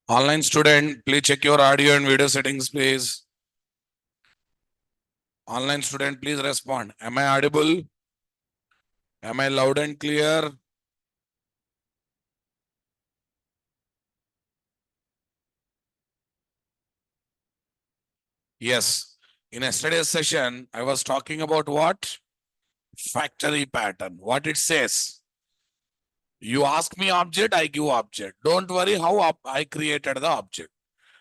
Online student, please check your audio and video settings, please. Online student, please respond. Am I audible? Am I loud and clear? Yes. In yesterday's session, I was talking about what? Factory pattern. What it says. You ask me object, I give object. Don't worry how I created the object.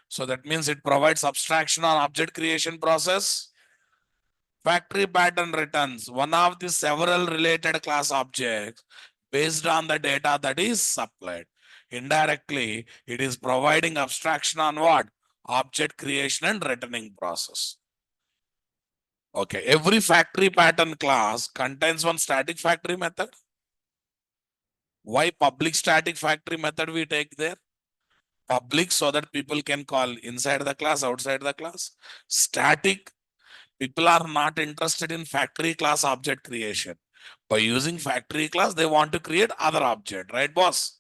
So that means it provides abstraction on object creation process. Factory pattern returns one of the several related class objects based on the data that is supplied. Indirectly, it is providing abstraction on what? Object creation and returning process. Okay, every factory pattern class contains one static factory method. Why public static factory method we take there? Public so that people can call inside the class, outside the class. Static, people are not interested in factory class object creation. By using factory class, they want to create other object, right, boss?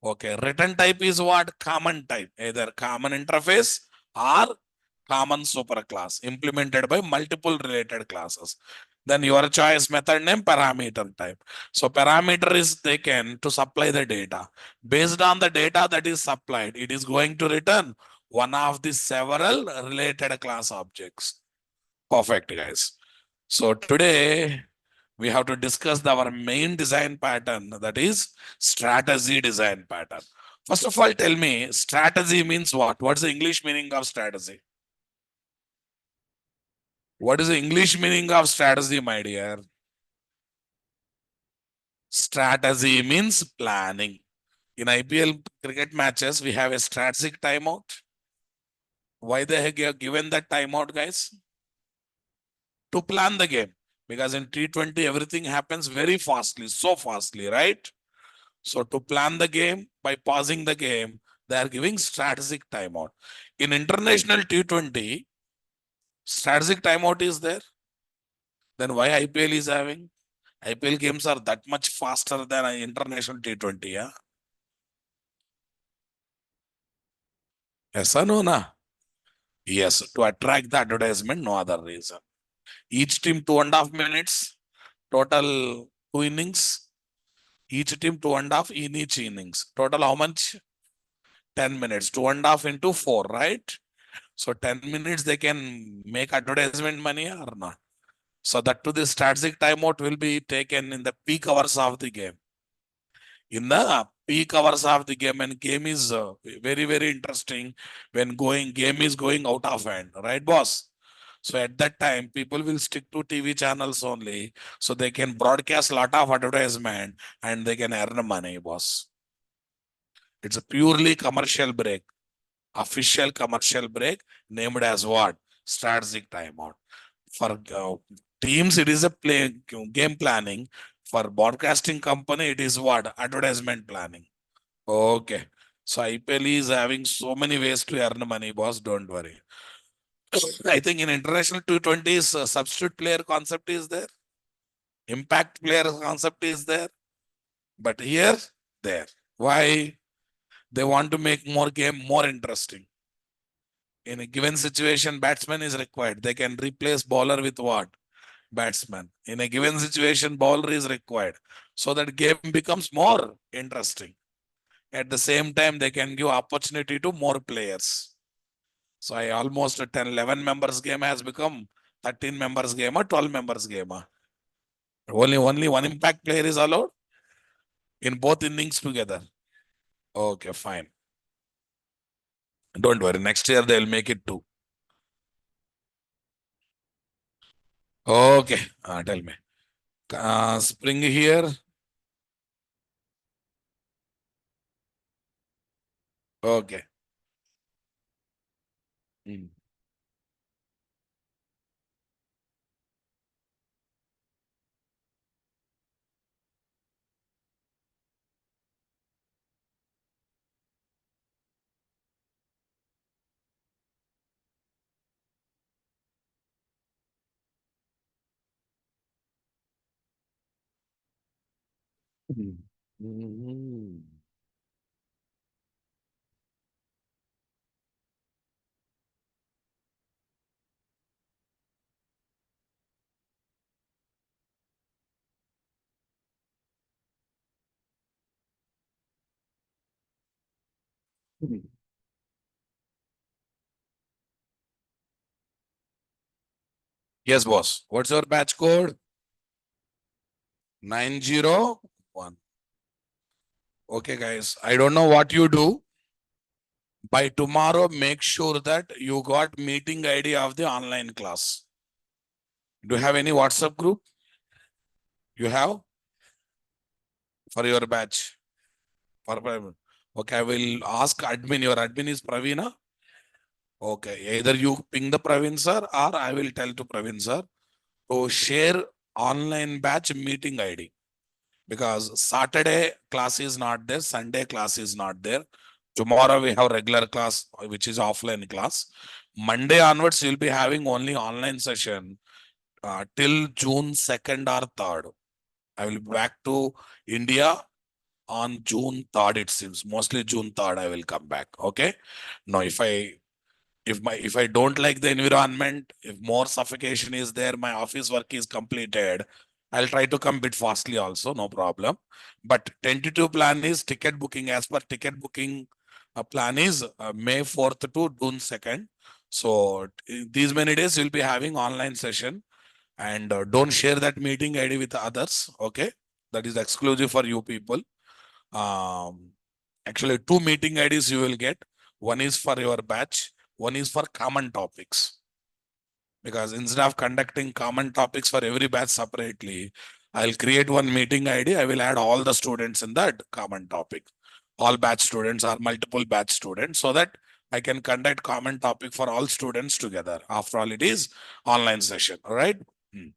Okay, return type is what? Common type, either common interface or common superclass implemented by multiple related classes. Then your choice method name parameter type. So parameter is taken to supply the data. Based on the data that is supplied, it is going to return one of the several related class objects. Perfect, guys. So today we have to discuss our main design pattern, that is strategy design pattern. First of all, tell me, strategy means what? What's the English meaning of strategy? What is the English meaning of strategy, my dear? Strategy means planning. In IPL cricket matches, we have a strategic timeout. Why they have given that timeout, guys? To plan the game. Because in T20, everything happens very fastly, so fastly, right? So to plan the game, by pausing the game, they are giving strategic timeout. In international T20, strategic timeout is there. Then why IPL is having? IPL games are that much faster than an international T20, yeah? Yes or no, na? Yes, to attract the advertisement, no other reason. Each team 2.5 minutes, total two innings. Each team two and a half in each innings. Total how much? 10 minutes. 2.5 into 4, right? So 10 minutes they can make advertisement money or not. So that to the strategic timeout will be taken in the peak hours of the game. In the peak hours of the game, and game is very, very interesting when game is going out of hand, right, boss? So at that time, people will stick to TV channels only, so they can broadcast a lot of advertisement and they can earn money, boss. It's a purely commercial break, official commercial break, named as what? Strategic timeout. For teams, it is a game planning. For broadcasting company, it is what? Advertisement planning. Okay. So IPL is having so many ways to earn money, boss. Don't worry. I think in international T20s, substitute player concept is there. Impact player concept is there. But here, there. Why? They want to make more game more interesting. In a given situation, batsman is required. They can replace bowler with what? Batsman. In a given situation, bowler is required. So that game becomes more interesting. At the same time, they can give opportunity to more players. So I almost a 10, 11 members game has become 13 members game or 12 members game. Only one impact player is allowed in both innings together. Okay, fine. Don't worry. Next year they'll make it two. Okay. Tell me. Spring here. Okay. Mm. Mm. Mhm. Yes, boss. What's your batch code? 901. Okay, guys. I don't know what you do. By tomorrow, make sure that you got meeting ID of the online class. Do you have any WhatsApp group? You have for your batch? Okay, I will ask admin. Your admin is Pravina. Okay, either you ping the Praveen sir or I will tell to Praveen sir to share online batch meeting ID, because Saturday class is not there, Sunday class is not there. Tomorrow we have regular class, which is offline class. Monday onwards, you'll be having only online session till June 2nd or 3rd. I will be back to India on June 3rd, it seems. Mostly June 3rd, I will come back. Okay. Now, if I don't like the environment, if more suffocation is there, my office work is completed, I'll try to come bit fastly also, no problem. But tentative plan is ticket booking. As per ticket booking plan is May 4th to June 2nd. So these many days you'll be having online session, and don't share that meeting ID with others. Okay, that is exclusive for you people. Um, Actually, two meeting IDs you will get. One is for your batch, one is for common topics. Because instead of conducting common topics for every batch separately, I'll create one meeting ID. I will add all the students in that common topic. All batch students or multiple batch students, so that I can conduct common topic for all students together. After all, it is online session. All right. Hmm.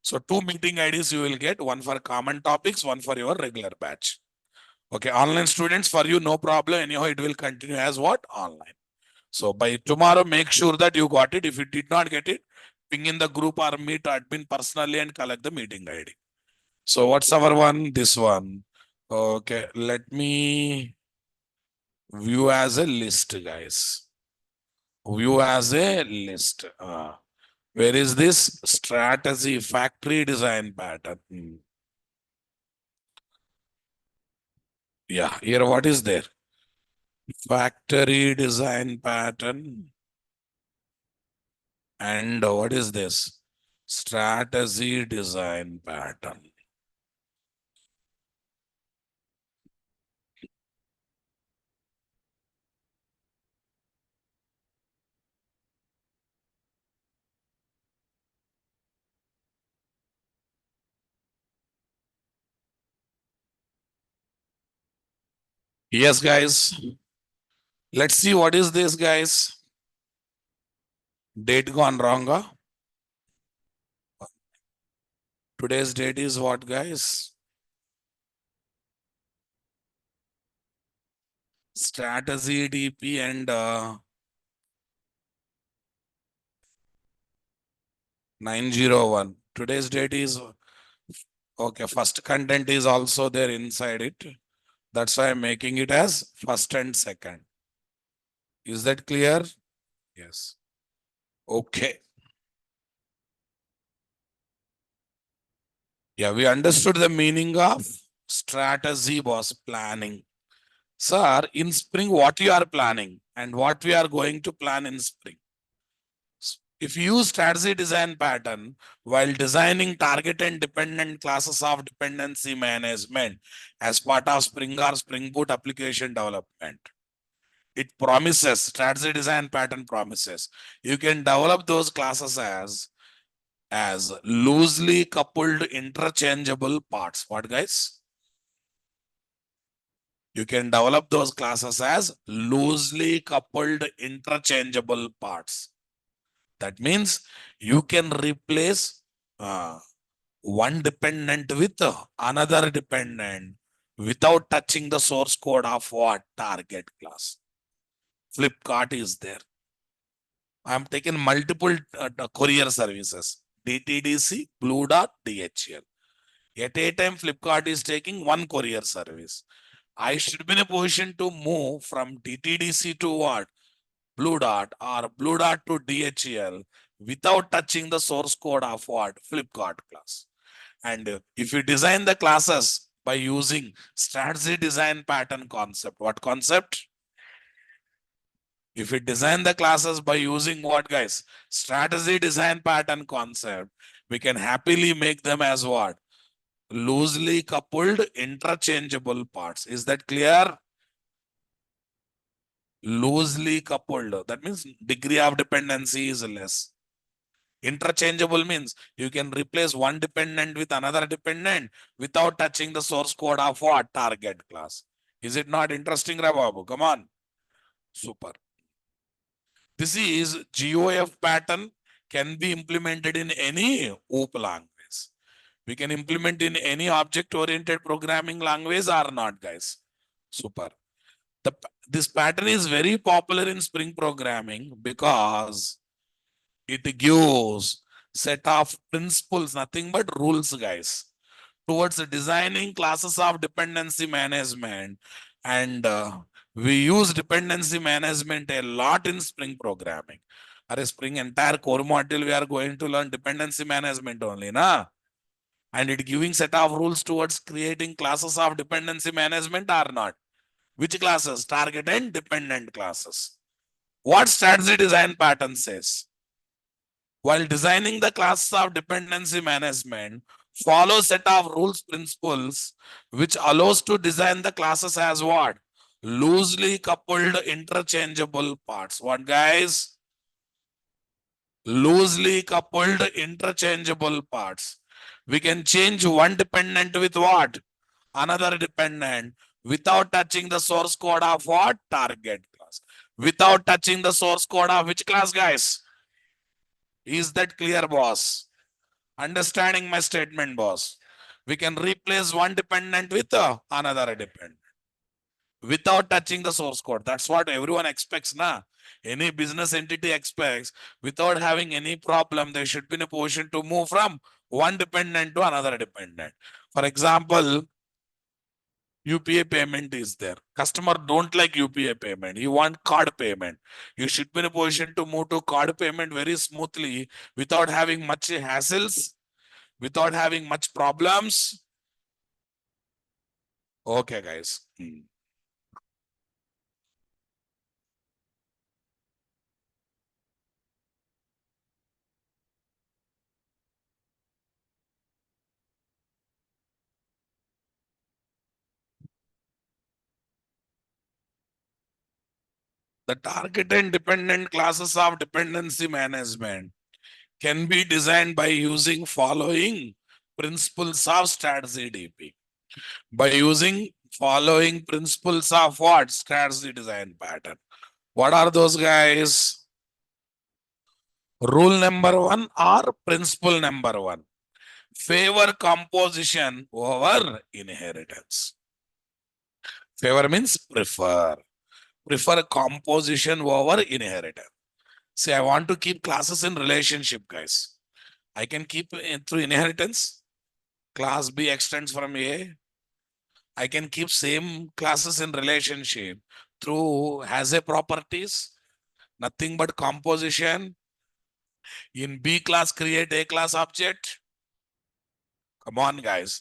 So two meeting IDs you will get, one for common topics, one for your regular batch. Okay, online students, for you, no problem. Anyhow, it will continue as what? Online. So by tomorrow, make sure that you got it. If you did not get it, ping in the group or meet admin personally and collect the meeting ID. So what's our one? This one. Okay, let me view as a list, guys. View as a list. Where is this strategy factory design pattern? Yeah, here what is there? Factory design pattern. And what is this? Strategy design pattern. Yes, guys. Let's see what is this, guys. Date gone wrong. Huh? Today's date is what, guys? Strategy DP and 901. Today's date is okay. First content is also there inside it. That's why I'm making it as first and second. Is that clear? Yes. Okay. Yeah, we understood the meaning of strategy was planning. Sir, in spring, what you are planning and what we are going to plan in spring? If you use strategy design pattern while designing target and dependent classes of dependency management as part of Spring or Spring Boot application development, it promises, strategy design pattern promises, you can develop those classes as loosely coupled interchangeable parts. What, guys? You can develop those classes as loosely coupled interchangeable parts. That means you can replace one dependent with another dependent without touching the source code of what? Target class. Flipkart is there. I'm taking multiple courier services. DTDC, Blue Dot, DHL. At a time, Flipkart is taking one courier service. I should be in a position to move from DTDC to what? Blue Dot, or Blue Dot to DHL without touching the source code of what? Flipkart class. And if you design the classes by using strategy design pattern concept, what concept? If we design the classes by using what, guys? Strategy, design, pattern, concept, we can happily make them as what? Loosely coupled, interchangeable parts. Is that clear? Loosely coupled. That means degree of dependency is less. Interchangeable means you can replace one dependent with another dependent without touching the source code of what? Target class. Is it not interesting, Rababu? Come on. Super. This is GOF pattern can be implemented in any OOP language. We can implement in any object-oriented programming language or not, guys. Super. This pattern is very popular in Spring programming because it gives set of principles, nothing but rules, guys, towards designing classes of dependency management. And we use dependency management a lot in Spring programming. Or Spring entire core module, we are going to learn dependency management only, na? And it giving set of rules towards creating classes of dependency management or not. Which classes? Target and dependent classes. What strategy design pattern says? While designing the classes of dependency management, follow set of rules principles which allows to design the classes as what? Loosely coupled interchangeable parts. What, guys? Loosely coupled interchangeable parts. We can change one dependent with what? Another dependent without touching the source code of what? Target class. Without touching the source code of which class, guys? Is that clear, boss? Understanding my statement, boss? We can replace one dependent with another dependent without touching the source code. That's what everyone expects, na? Any business entity expects without having any problem, they should be in a position to move from one dependent to another dependent. For example, UPA payment is there. Customer don't like UPA payment. You want card payment. You should be in a position to move to card payment very smoothly without having much hassles, without having much problems. Okay, guys. The target and dependent classes of dependency management can be designed by using following principles of strategy DP. By using following principles of what? Strategy design pattern. What are those, guys? Rule number one or principle number one? Favor composition over inheritance. Favor means prefer. Prefer composition over inheritance. Say, I want to keep classes in relationship, guys. I can keep it through inheritance. Class B extends from A. I can keep same classes in relationship through has a properties. Nothing but composition. In B class, create A class object. Come on, guys.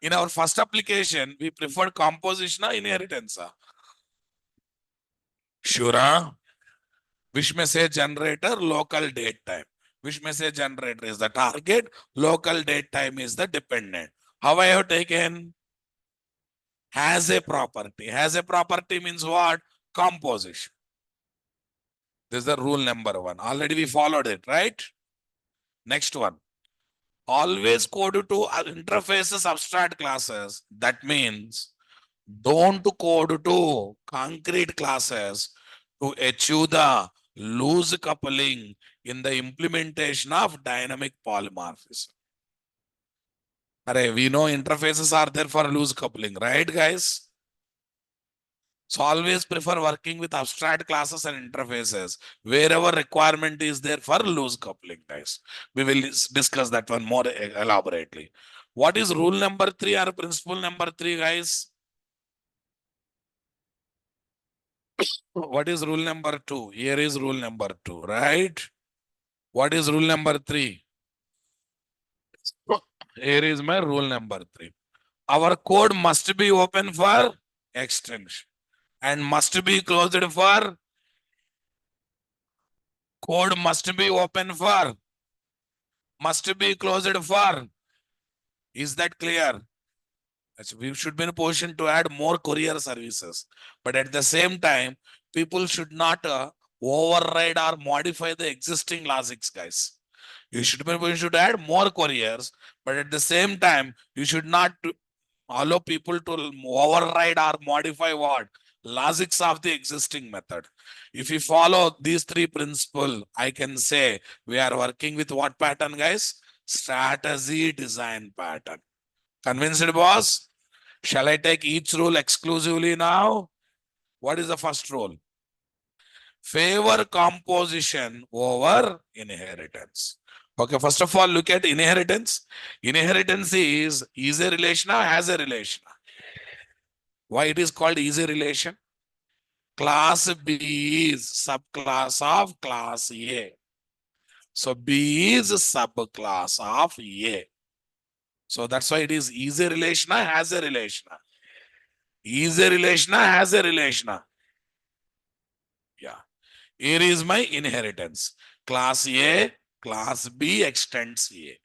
In our first application, we preferred composition or inheritance. Sure. Which message generator? Local date time. Which message generator is the target? Local date time is the dependent. How I have taken? Has a property. Has a property means what? Composition. This is the rule number one. Already we followed it, right? Next one. Always code to interfaces abstract classes. That means don't code to concrete classes to achieve the loose coupling in the implementation of dynamic polymorphism. We know interfaces are there for loose coupling, right, guys? So always prefer working with abstract classes and interfaces wherever requirement is there for loose coupling, guys. We will discuss that one more elaborately. What is rule number 3 or principle number 3, guys? What is rule number 2? Here is rule number 2, right? What is rule number 3? Here is my rule number 3. Our code must be open for extension and must be closed for Code must be open for, must be closed for. Is that clear? We should be in a position to add more courier services. But at the same time, people should not override or modify the existing logics, guys. You should be in a position to add more couriers, but at the same time, you should not allow people to override or modify what? Logics of the existing method. If we follow these three principles, I can say we are working with what pattern, guys? Strategy design pattern. Convinced, boss? Shall I take each rule exclusively now? What is the first rule? Favor composition over inheritance. Okay, first of all, look at inheritance. Inheritance is a relation or has a relation. Why it is called is a relation? Class B is subclass of class A. So B is a subclass of A. So that's why it is a relation or has a relation. Is a relation or has a relation. Yeah. Here is my inheritance. Class A, class B extends A.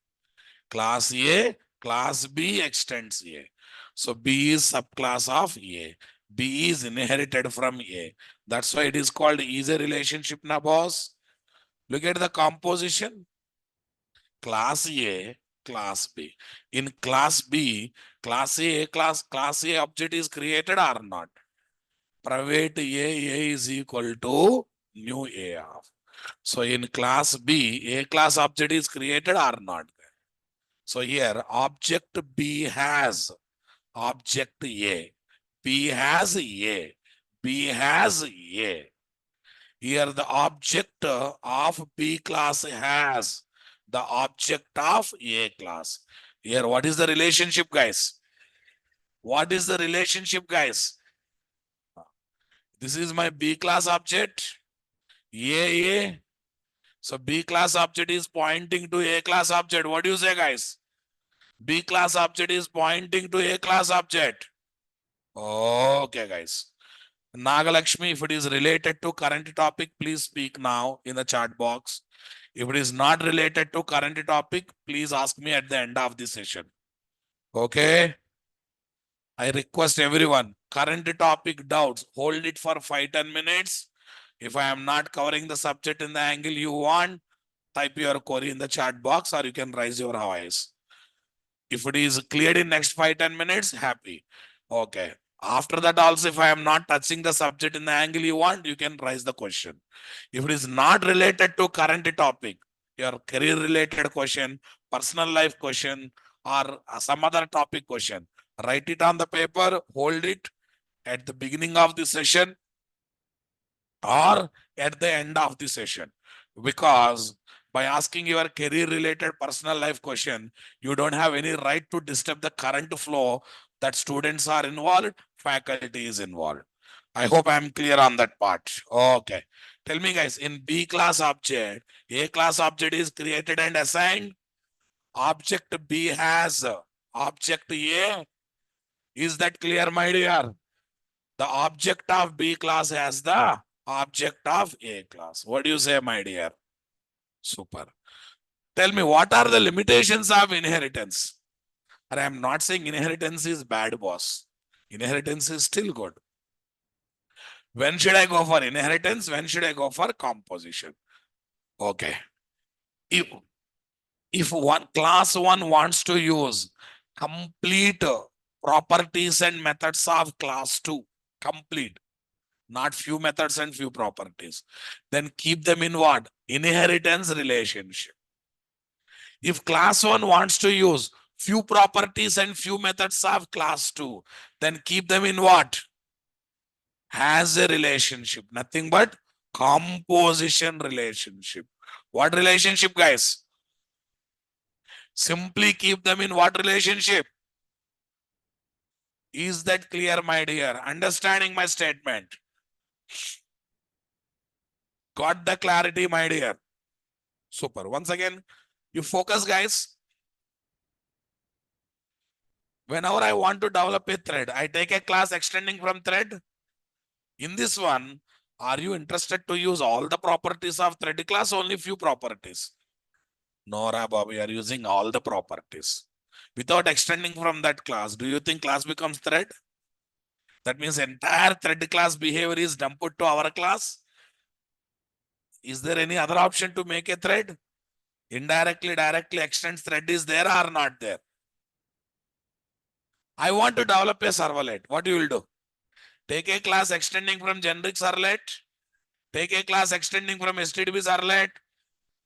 Class A, class B extends A. So B is subclass of A. B is inherited from A. That's why it is called is a relationship, na boss. Look at the composition. Class A, class B. In class B, class A object is created or not? Private A is equal to new A of. So in class B, A class object is created or not? So here object B has object A. B has A. B has A. Here the object of B class has the object of A class. Here what is the relationship, guys? What is the relationship, guys? This is my B class object. A. So B class object is pointing to A class object. What do you say, guys? B class object is pointing to A class object. Okay, guys. Nagalakshmi, if it is related to current topic, please speak now in the chat box. If it is not related to current topic, please ask me at the end of the session. Okay. I request everyone, current topic doubts, hold it for 5-10 minutes. If I am not covering the subject in the angle you want, type your query in the chat box or you can raise your voice. If it is cleared in next 5-10 minutes, happy. Okay. After that also, if I am not touching the subject in the angle you want, you can raise the question. If it is not related to current topic, your career related question, personal life question, or some other topic question, write it on the paper, hold it at the beginning of the session or at the end of the session. Because by asking your career related personal life question, you don't have any right to disturb the current flow that students are involved, faculty is involved. I hope I'm clear on that part. Okay. Tell me, guys, in B class object, A class object is created and assigned. Object B has object A. Is that clear, my dear? The object of B class has the object of A class. What do you say, my dear? Super. Tell me, what are the limitations of inheritance? And I'm not saying inheritance is bad, boss. Inheritance is still good. When should I go for inheritance? When should I go for composition? Okay. If, if one class one wants to use complete properties and methods of class two, complete, not few methods and few properties, then keep them in what? Inheritance relationship. If class 1 wants to use few properties and few methods of class 2, then keep them in what? Has a relationship, nothing but composition relationship. What relationship, guys? Simply keep them in what relationship? Is that clear, my dear? Understanding my statement? Got the clarity, my dear? Super. Once again, you focus, guys. Whenever I want to develop a thread, I take a class extending from thread. In this one, Are you interested to use all the properties of thread class? Only few properties. No, Bob, we are using all the properties. Without extending from that class, do you think class becomes thread? That means entire thread class behavior is dumped to our class. Is there any other option to make a thread? Indirectly, directly extends thread is there or not there? I want to develop a servlet. What you will do? Take a class extending from generic servlet. Take a class extending from HTTP servlet.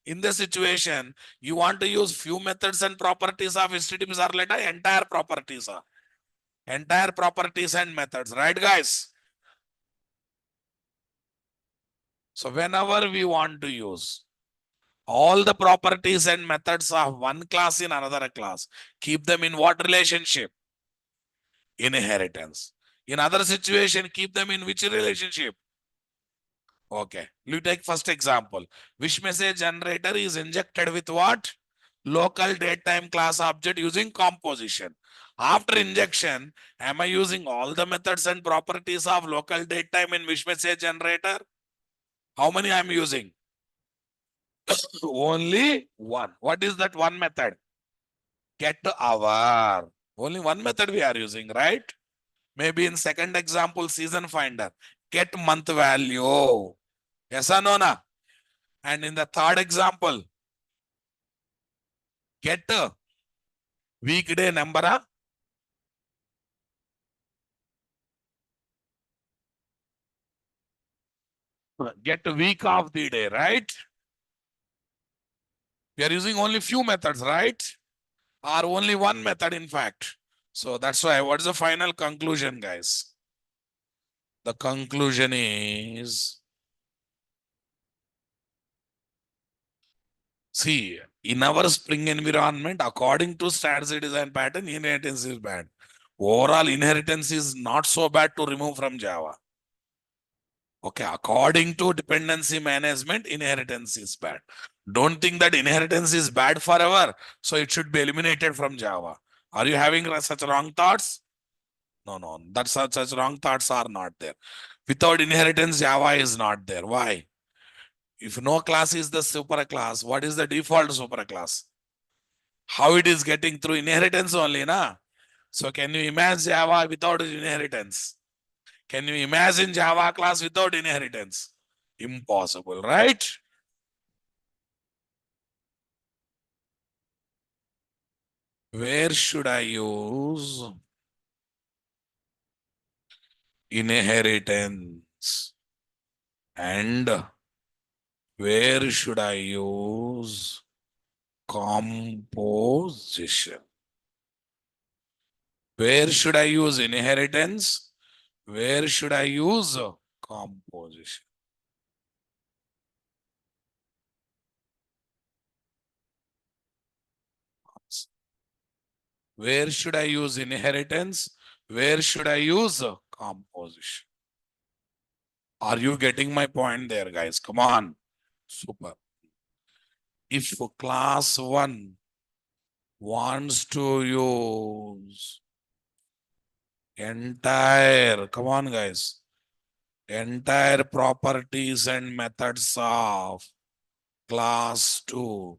In this situation, you want to use few methods and properties of HTTP servlet, entire properties and methods, right, guys? So whenever we want to use all the properties and methods of one class in another class, keep them in what relationship? Inheritance. In other situation, keep them in which relationship? Okay, you take first example. Wish message generator is injected with what? Local datetime class object using composition. After injection, am I using all the methods and properties of local datetime in wish message generator? How many I am using? Only one. What is that one method? Get hour. Only one method we are using, right? Maybe in second example, season finder. Get month value. Yes or no? Na? And in the third example, get weekday number. Get week of the day, right? We are using only few methods, right? Or only one method, in fact. So that's why, what's the final conclusion, guys? The conclusion is, see, in our Spring environment, according to strategy design pattern, inheritance is bad. Overall, inheritance is not so bad to remove from Java. Okay, according to dependency management, inheritance is bad. Don't think that inheritance is bad forever, so it should be eliminated from Java. Are you having such wrong thoughts? No, no, that's such wrong thoughts are not there. Without inheritance, Java is not there. Why? If no class is the super class, what is the default super class? How it is getting through inheritance only, na? So can you imagine Java without inheritance? Can you imagine Java class without inheritance? Impossible, right? Where should I use inheritance? And where should I use composition? Where should I use inheritance? Where should I use composition? Where should I use inheritance? Where should I use composition? Are you getting my point there, guys? Come on. Super. If class 1 wants to use come on, guys, entire properties and methods of class 2,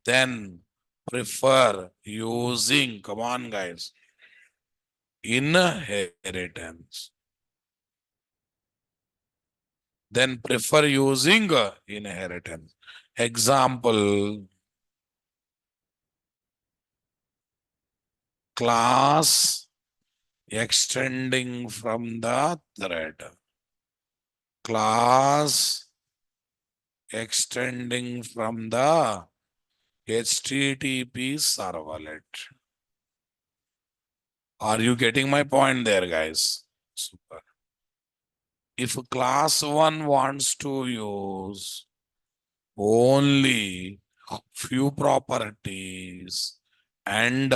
then prefer using, come on, guys, inheritance. Then prefer using inheritance. Example, class extending from the thread. Class extending from the HTTP servlet. Are you getting my point there, guys? Super. If class 1 wants to use only few properties and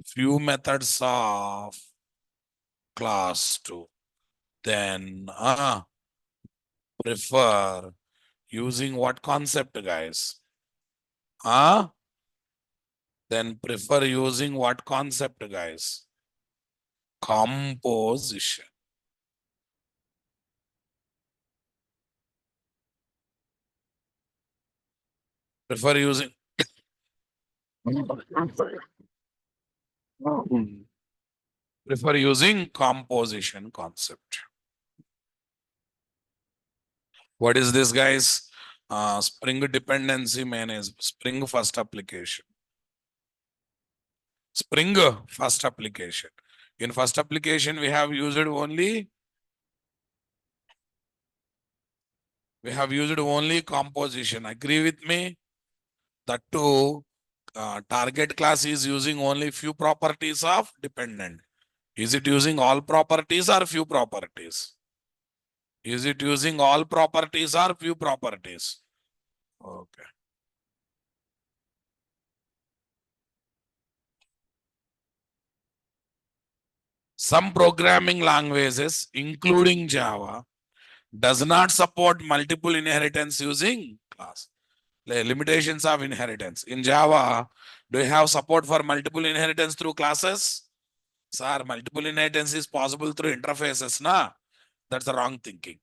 few methods of class 2, then prefer using what concept, guys? Then prefer using what concept, guys? Composition. Prefer using prefer using composition concept. What is this, guys? Spring dependency management. Spring first application. Spring first application. In first application, we have used only composition. Agree with me? That too, target class is using only few properties of dependent. Is it using all properties or few properties? Is it using all properties or few properties? Okay. Some programming languages, including Java, does not support multiple inheritance using class. Limitations of inheritance. In Java, do you have support for multiple inheritance through classes? Sir, multiple inheritance is possible through interfaces, na? That's the wrong thinking.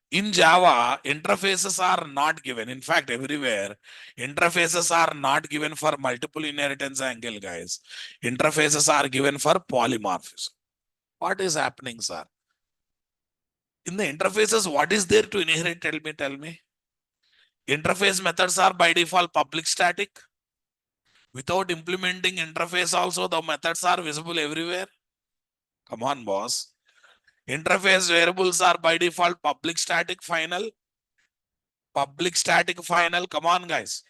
In Java, interfaces are not given. In fact, everywhere, interfaces are not given for multiple inheritance angle, guys. Interfaces are given for polymorphism. What is happening, sir? In the interfaces, what is there to inherit? Tell me. Interface methods are by default public static. Without implementing interface also, the methods are visible everywhere. Come on, boss. Interface variables are by default public static final. Public static final. Come on, guys.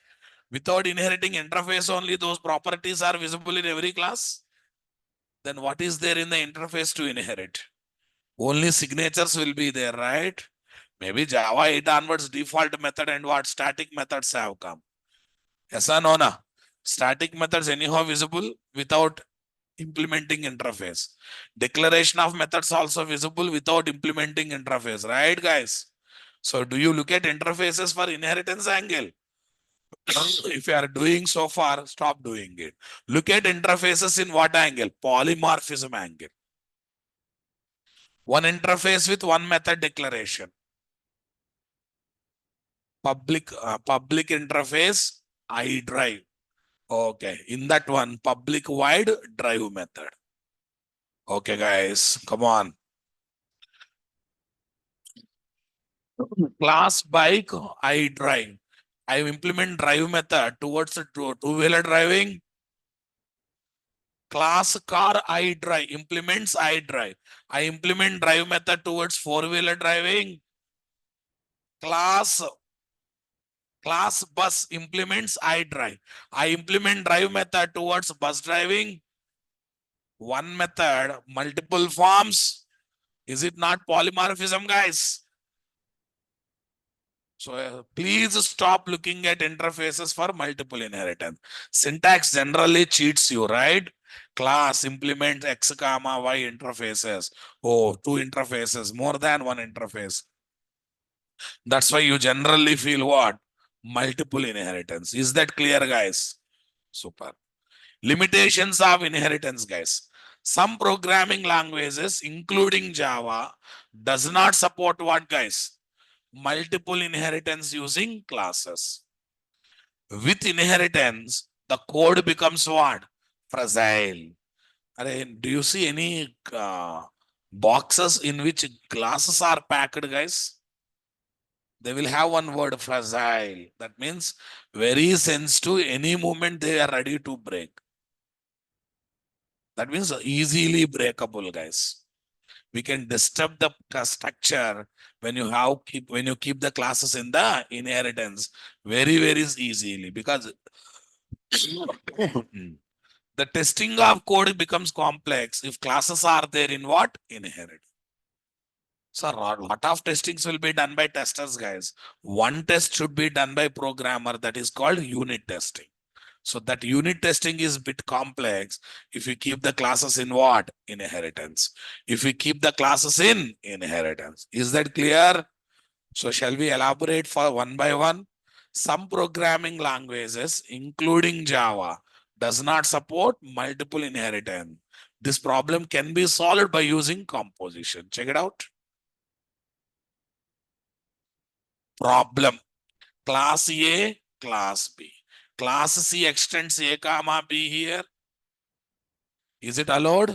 Without inheriting interface only, those properties are visible in every class. Then what is there in the interface to inherit? Only signatures will be there, right? Maybe Java 8 onwards default method and what static methods have come. Yes or no? Na? Static methods anyhow visible without implementing interface. Declaration of methods also visible without implementing interface, right, guys? So do you look at interfaces for inheritance angle? If you are doing so far, stop doing it. Look at interfaces in what angle? Polymorphism angle. One interface with one method declaration. Public interface, I drive. Okay, in that one, public wide drive method. Okay, guys, come on. Class bike, I drive. I implement drive method towards a two-wheeler driving. Class car, I drive. Implements, I drive. I implement drive method towards four-wheeler driving. Class bus implements, I drive. I implement drive method towards bus driving. One method, multiple forms. Is it not polymorphism, guys? So please stop looking at interfaces for multiple inheritance. Syntax generally cheats you, right? Class implements X comma Y interfaces. Oh, two interfaces, more than one interface. That's why you generally feel what? Multiple inheritance. Is that clear, guys? Super. Limitations of inheritance, guys. Some programming languages, including Java, does not support what, guys? Multiple inheritance using classes. With inheritance, the code becomes what? Fragile. Do you see any boxes in which classes are packed, guys? They will have one word, fragile. That means very sensitive. Any moment they are ready to break. That means easily breakable, guys. We can disturb the structure when you keep the classes in the inheritance very easily, because the testing of code becomes complex if classes are there in what? Inherit. So a lot of testings will be done by testers, guys. One test should be done by programmer, that is called unit testing. So that unit testing is a bit complex if you keep the classes in what? Inheritance. If we keep the classes in inheritance. Is that clear? So shall we elaborate for one by one? Some programming languages, including Java, does not support multiple inheritance. This problem can be solved by using composition. Check it out. Problem. Class A, class B. class C extends A comma B here. Is it allowed?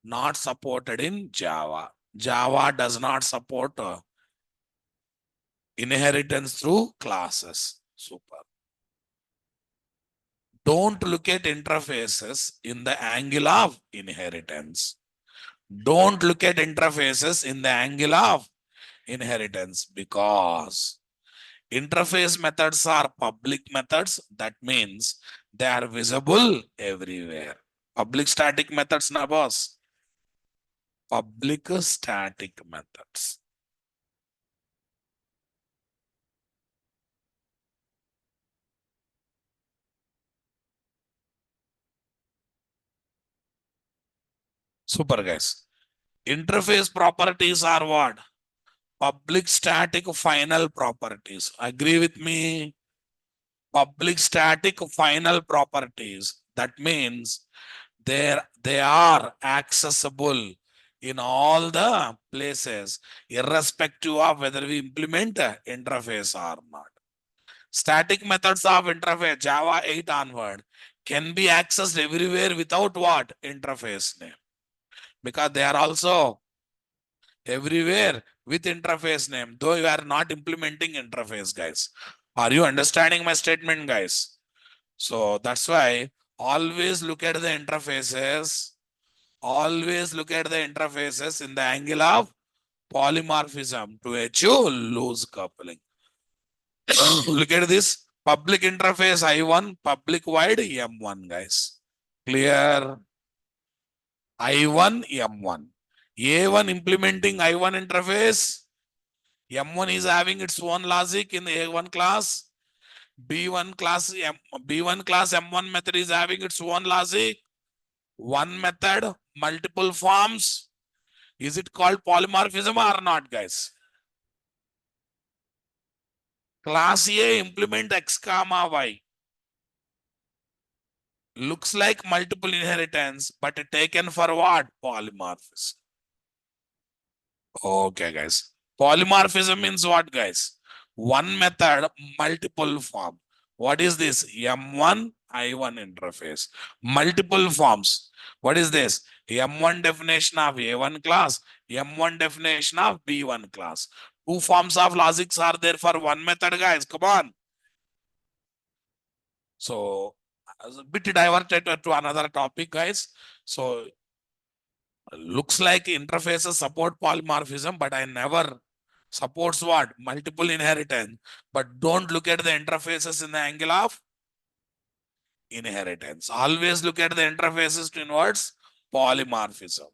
Not supported in Java. Java does not support inheritance through classes. Super. Don't look at interfaces in the angle of inheritance. Don't look at interfaces in the angle of inheritance, because interface methods are public methods. That means they are visible everywhere. Public static methods, na boss. Public static methods. Super, guys. Interface properties are what? Public static final properties. Agree with me? Public static final properties. That means they are accessible in all the places, irrespective of whether we implement the interface or not. Static methods of interface, Java 8 onward, can be accessed everywhere without what? Interface name. Because they are also everywhere with interface name, though you are not implementing interface, guys. Are you understanding my statement, guys? So that's why always look at the interfaces. Always look at the interfaces in the angle of polymorphism to achieve loose coupling. Look at this public interface I1, public wide M1, guys. Clear? I1, M1. A1 implementing I1 interface. M1 is having its own logic in A1 class. B1 class B1 class M1 method is having its own logic. One method, multiple forms. Is it called polymorphism or not, guys? Class A implement X comma Y. Looks like multiple inheritance, but taken for what? Polymorphism. Okay, guys. Polymorphism means what, guys? One method, multiple form. What is this? M1, I1 interface. Multiple forms. What is this? M1 definition of A1 class, M1 definition of B1 class. Two forms of logics are there for one method, guys. Come on. So, a bit diverted to another topic, guys. So, looks like interfaces support polymorphism, but I never supports what? Multiple inheritance. But don't look at the interfaces in the angle of inheritance. Always look at the interfaces towards polymorphism.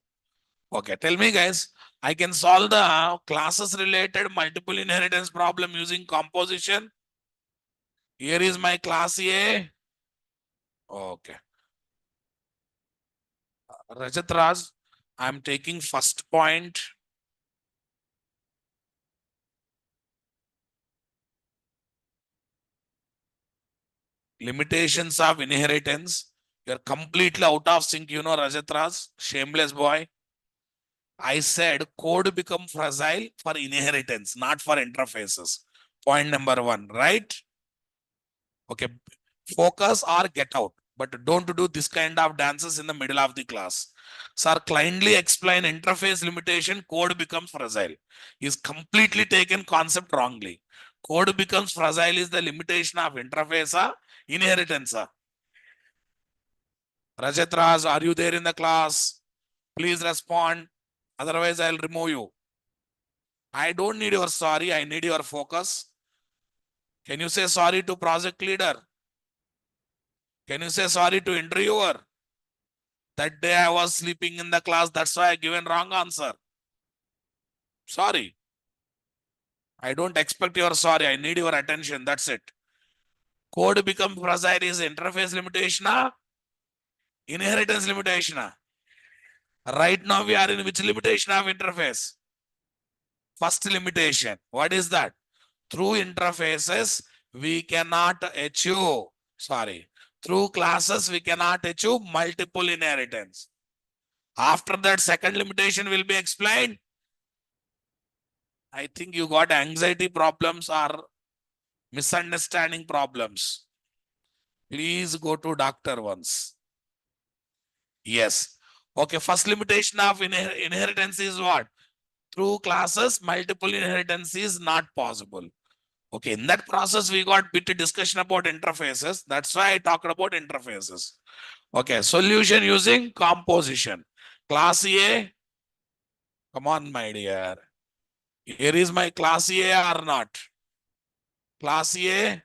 Okay, tell me, guys, I can solve the classes related multiple inheritance problem using composition. Here is my class A. Okay. Rajat Raj, I'm taking first point. Limitations of inheritance. You're completely out of sync, you know, Rajat Raj, shameless boy. I said code become fragile for inheritance, not for interfaces. Point number one, right? Okay. Focus or get out, but don't do this kind of dances in the middle of the class. Sir, kindly explain interface limitation, code becomes fragile. Is completely taken concept wrongly. Code becomes fragile is the limitation of interface, inheritance. Rajat Raj, are you there in the class? Please respond. Otherwise, I'll remove you. I don't need your sorry. I need your focus. Can you say sorry to project leader? Can you say sorry to interviewer? That day I was sleeping in the class. That's why I given wrong answer. Sorry. I don't expect your sorry. I need your attention. That's it. Code become fragile is interface limitation, inheritance limitation. Right now we are in which limitation of interface? First limitation. What is that? Through interfaces, we cannot achieve, sorry, through classes, we cannot achieve multiple inheritance. After that, second limitation will be explained. I think you got anxiety problems or Misunderstanding problems. Please go to doctor once. Yes. Okay, first limitation of inheritance is what? Through classes, multiple inheritance is not possible. Okay, in that process, we got bit of discussion about interfaces. That's why I talked about interfaces. Okay, solution using composition. Class A, come on, my dear. Here is my class A or not? Class A,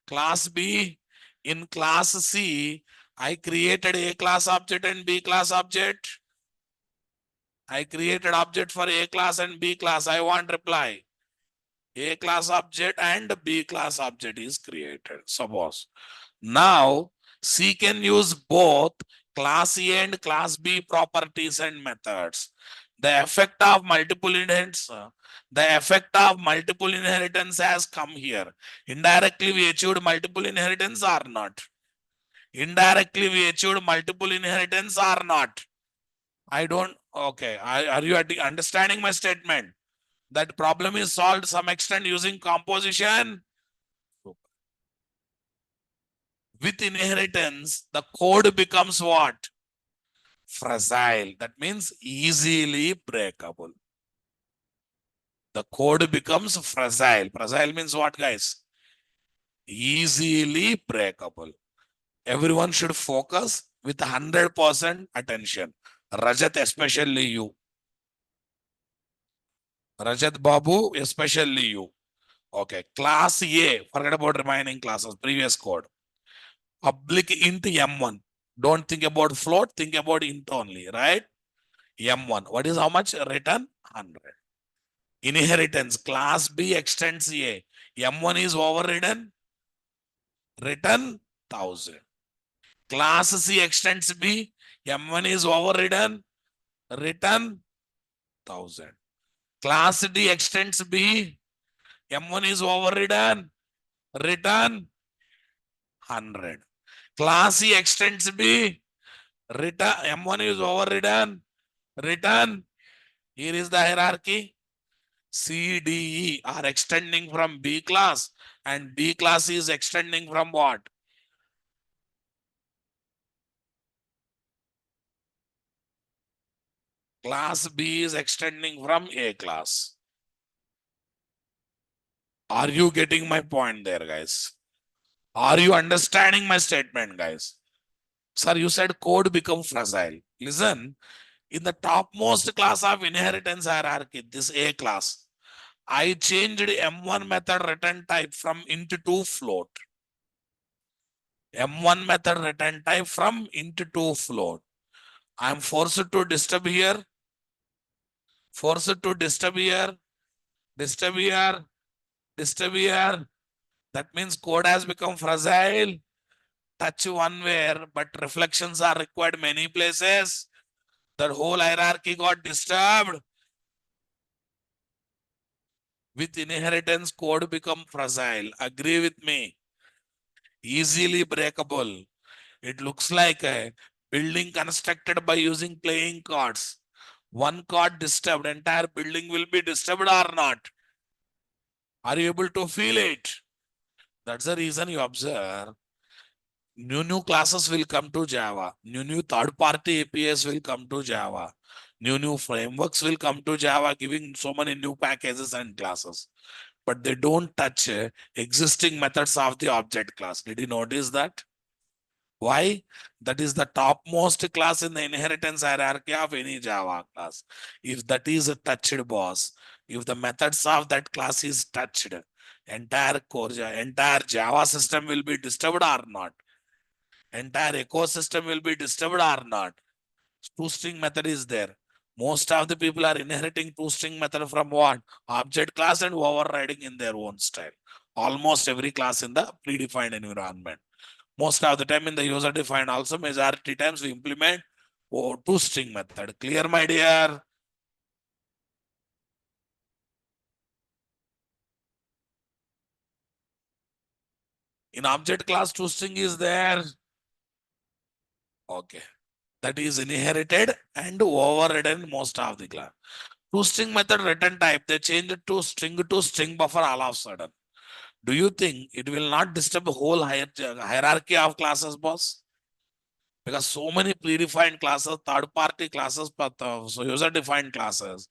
class B. In class C, I created A class object and B class object. I created object for A class and B class. I want reply. A class object and B class object is created. Suppose. Now, C can use both class A and class B properties and methods. The effect of multiple inheritance has come here. Indirectly, we achieved multiple inheritance or not? Indirectly, we achieved multiple inheritance or not? I don't. Okay. Are you understanding my statement? That problem is solved to some extent using composition. With inheritance, the code becomes what? Fragile. That means easily breakable. The code becomes fragile. Fragile means what, guys? Easily breakable. Everyone should focus with 100% attention. Rajat, especially you. Rajat Babu, especially you. Okay. Class A, forget about remaining classes, previous code. Public int M1. Don't think about float, think about int only, right? M1. What is how much? Return 100. Inheritance. Class B extends A. M1 is overridden. Return 1000. Class C extends B. M1 is overridden. Return 1000. Class D extends B. M1 is overridden. Return 100. Class C extends B. Return M1 is overridden. Return. Here is the hierarchy. C, D, E are extending from B class and B class is extending from what? Class B is extending from A class. Are you getting my point there, guys? Are you understanding my statement, guys? Sir, you said code become fragile. Listen, in the topmost class of inheritance hierarchy, this A class, I changed M1 method return type from int to float. M1 method return type from int to float. I am forced to disturb here, forced to disturb here, disturb here, disturb here. That means code has become fragile. Touch one where, but reflections are required many places. The whole hierarchy got disturbed. With inheritance, code become fragile. Agree with me. Easily breakable. It looks like a building constructed by using playing cards. One card disturbed, entire building will be disturbed or not. Are you able to feel it? That's the reason you observe new classes will come to Java. New third-party APIs will come to Java. New frameworks will come to Java, giving so many new packages and classes. But they don't touch existing methods of the object class. Did you notice that? Why? That is the topmost class in the inheritance hierarchy of any Java class. If that is a touched, boss, if the methods of that class is touched, entire Java system will be disturbed or not. Entire ecosystem will be disturbed or not. Two-string method is there. Most of the people are inheriting two-string method from what? Object class and overriding in their own style. Almost every class in the predefined environment. Most of the time in the user defined also, majority times we implement two-string method. Clear, my dear? In object class, two-string is there. Okay. That is inherited and overridden most of the class. Two-string method return type, they changed it to string buffer all of a sudden. Do you think it will not disturb the whole hierarchy of classes, boss? Because so many predefined classes, third-party classes, but so user-defined classes,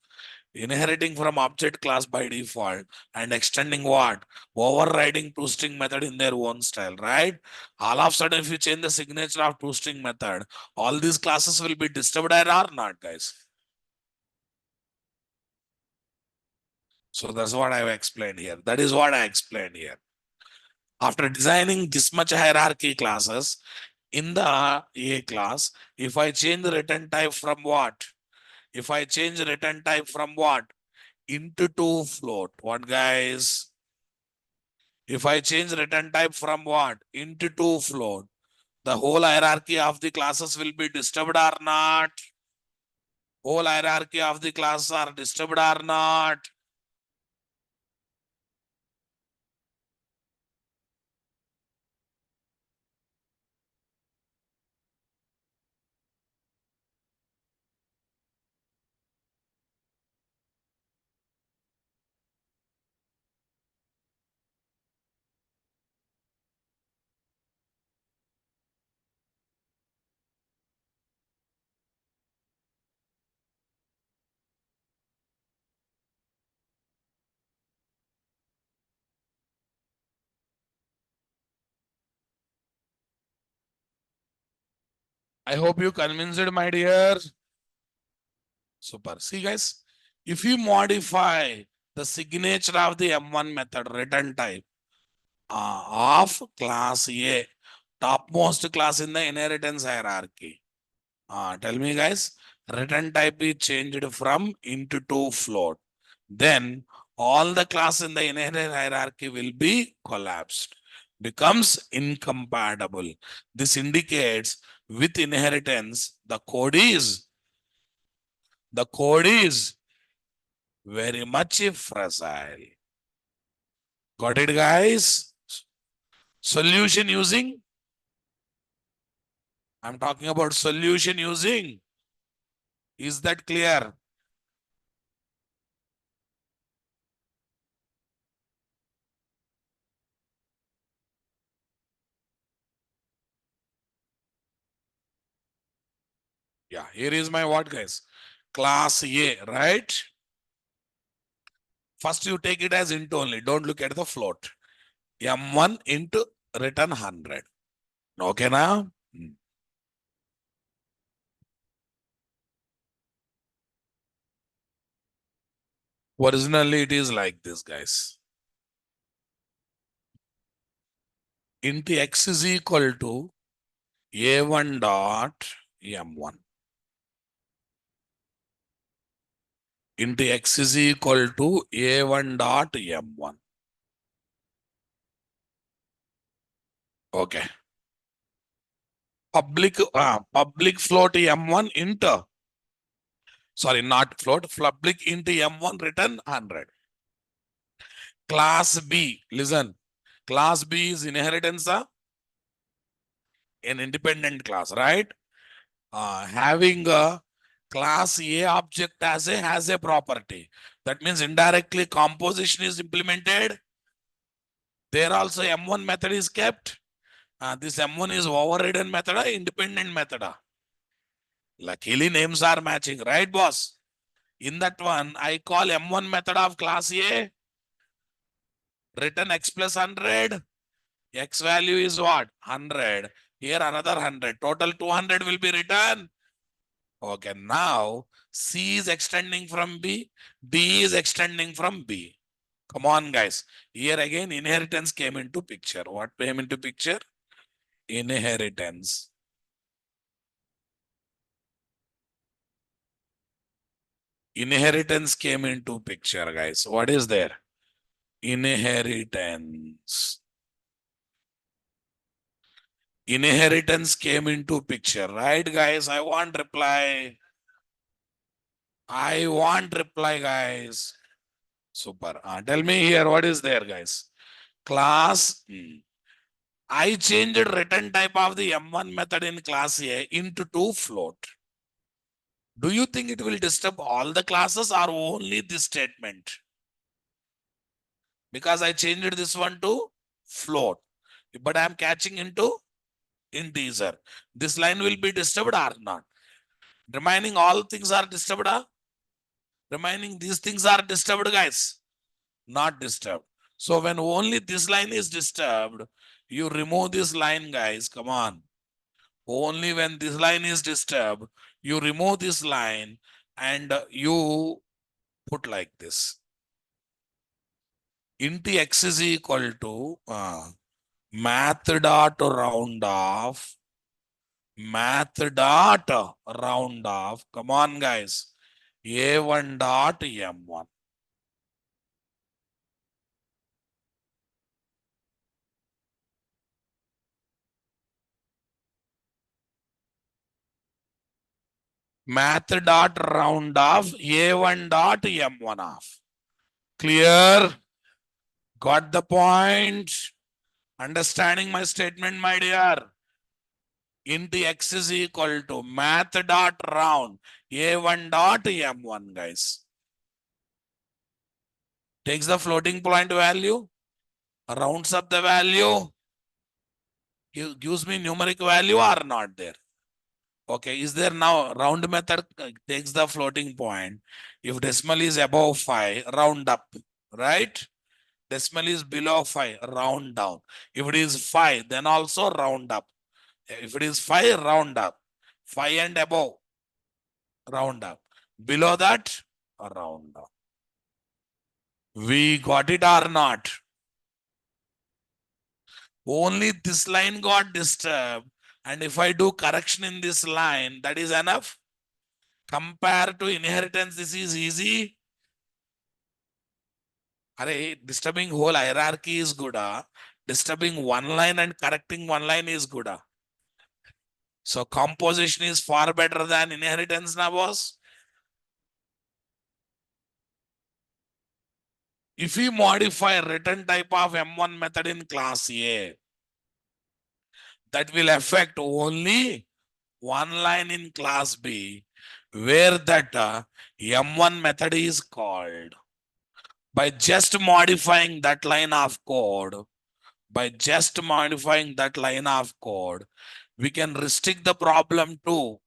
inheriting from object class by default and extending what? Overriding toString method in their own style, right? All of a sudden, if you change the signature of toString method, all these classes will be disturbed or not, guys. So that's what I've explained here. That is what I explained here. After designing this much hierarchy classes in the A class, if I change the return type from what? If I change return type from what? Into to float. What, guys? If I change return type from what? Into to float, the whole hierarchy of the classes will be disturbed or not? Whole hierarchy of the classes are disturbed or not? I hope you convinced, my dear. Super. See, guys, if you modify the signature of the M1 method return type of class A, topmost class in the inheritance hierarchy, tell me, guys, return type is changed from into to float. Then all the class in the inheritance hierarchy will be collapsed, becomes incompatible. This indicates with inheritance, the code is very much fragile. Got it, guys? Solution using, I'm talking about solution using. Is that clear? Yeah, here is my what, guys? Class A, right? First, you take it as int only. Don't look at the float. M1 into return 100. Okay, now? Originally, it is like this, guys. Int x is equal to A1 dot M1. Into x is equal to A1 dot M1. Okay. Public float M1 into, sorry, not float, public into M1 return 100. Class B, listen, class B is inheritance of an independent class, right? Having a class A object has a property. That means indirectly composition is implemented. There also M1 method is kept. This M1 is overridden method, independent method. Luckily names are matching, right, boss? In that one, I call M1 method of class A, return x plus 100. X value is what? 100. Here another 100. Total 200 will be returned. Okay, now C is extending from B, D is extending from B. Come on, guys. Here again, inheritance came into picture. What came into picture? Inheritance. Inheritance came into picture, guys. What is there? Inheritance. Inheritance came into picture, right, guys? I want reply. I want reply, guys. Super. Tell me here, what is there, guys? Class. I changed return type of the M1 method in class A into to float. Do you think it will disturb all the classes or only this statement? because I changed this one to float, but I am catching into integer. This line will be disturbed or not? Remaining all things are disturbed. Remaining these things are disturbed, guys. Not disturbed. So when only this line is disturbed, you remove this line, guys. Come on. Only when this line is disturbed, you remove this line and you put like this. Int x is equal to math dot round off. Math dot round off. Come on, guys. A1 dot M1. Math dot round off A1 dot M1 off. Clear? Got the point? Understanding my statement, my dear? Int x is equal to math dot round A1 dot M1, guys. Takes the floating point value, rounds up the value, gives me numeric value or not there. Okay, is there now round method takes the floating point. If decimal is above 5, round up, right? Decimal is below 5, round down. If it is 5, then also round up. If it is 5, round up. 5 and above, round up. Below that, round down. We got it or not? Only this line got disturbed. And if I do correction in this line, that is enough. Compared to inheritance, this is easy. Disturbing whole hierarchy is good. Disturbing one line and correcting one line is good. So composition is far better than inheritance now, boss. If we modify written type of M1 method in class A, that will affect only one line in class B, where that M1 method is called. By just modifying that line of code, we can restrict the problem to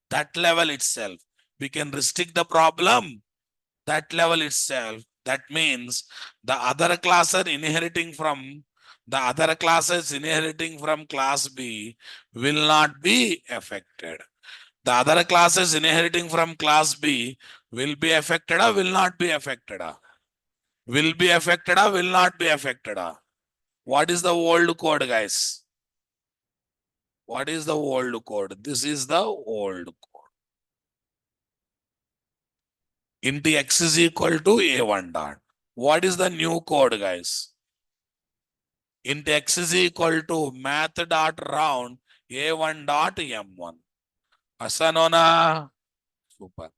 that level itself. We can restrict the problem that level itself. That means the other classes inheriting from class B will not be affected. The other classes inheriting from class B will be affected or will not be affected. Will be affected or will not be affected. What is the old code, guys? What is the old code? This is the old code. Int x is equal to A1 dot. What is the new code, guys? Int x is equal to math dot round A1 dot M1. Asanona. Super.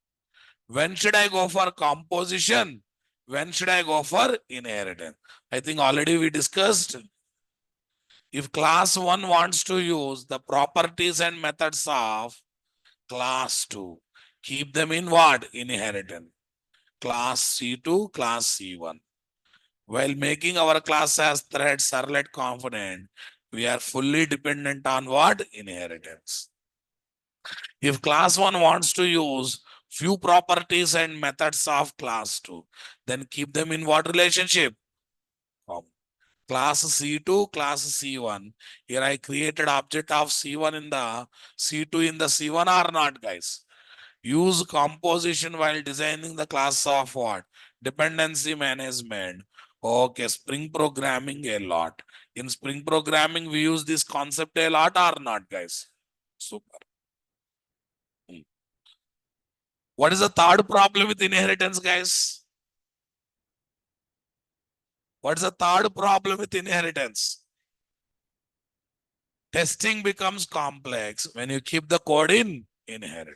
When should I go for composition? When should I go for inheritance? I think already we discussed. If class 1 wants to use the properties and methods of class 2, keep them in what? Inheritance. Class C2, class C1. While making our class as thread servlet component, we are fully dependent on what? Inheritance. If class 1 wants to use few properties and methods of class 2, then keep them in what relationship? Class C2, class C1. Here I created object of C1 in the C2 in the C1 or not, guys? Use composition while designing the class of what? Dependency management. Okay, Spring programming a lot. In Spring programming, we use this concept a lot or not, guys? Super. What is the third problem with inheritance, guys? What's the third problem with inheritance? Testing becomes complex when you keep the code in inherit.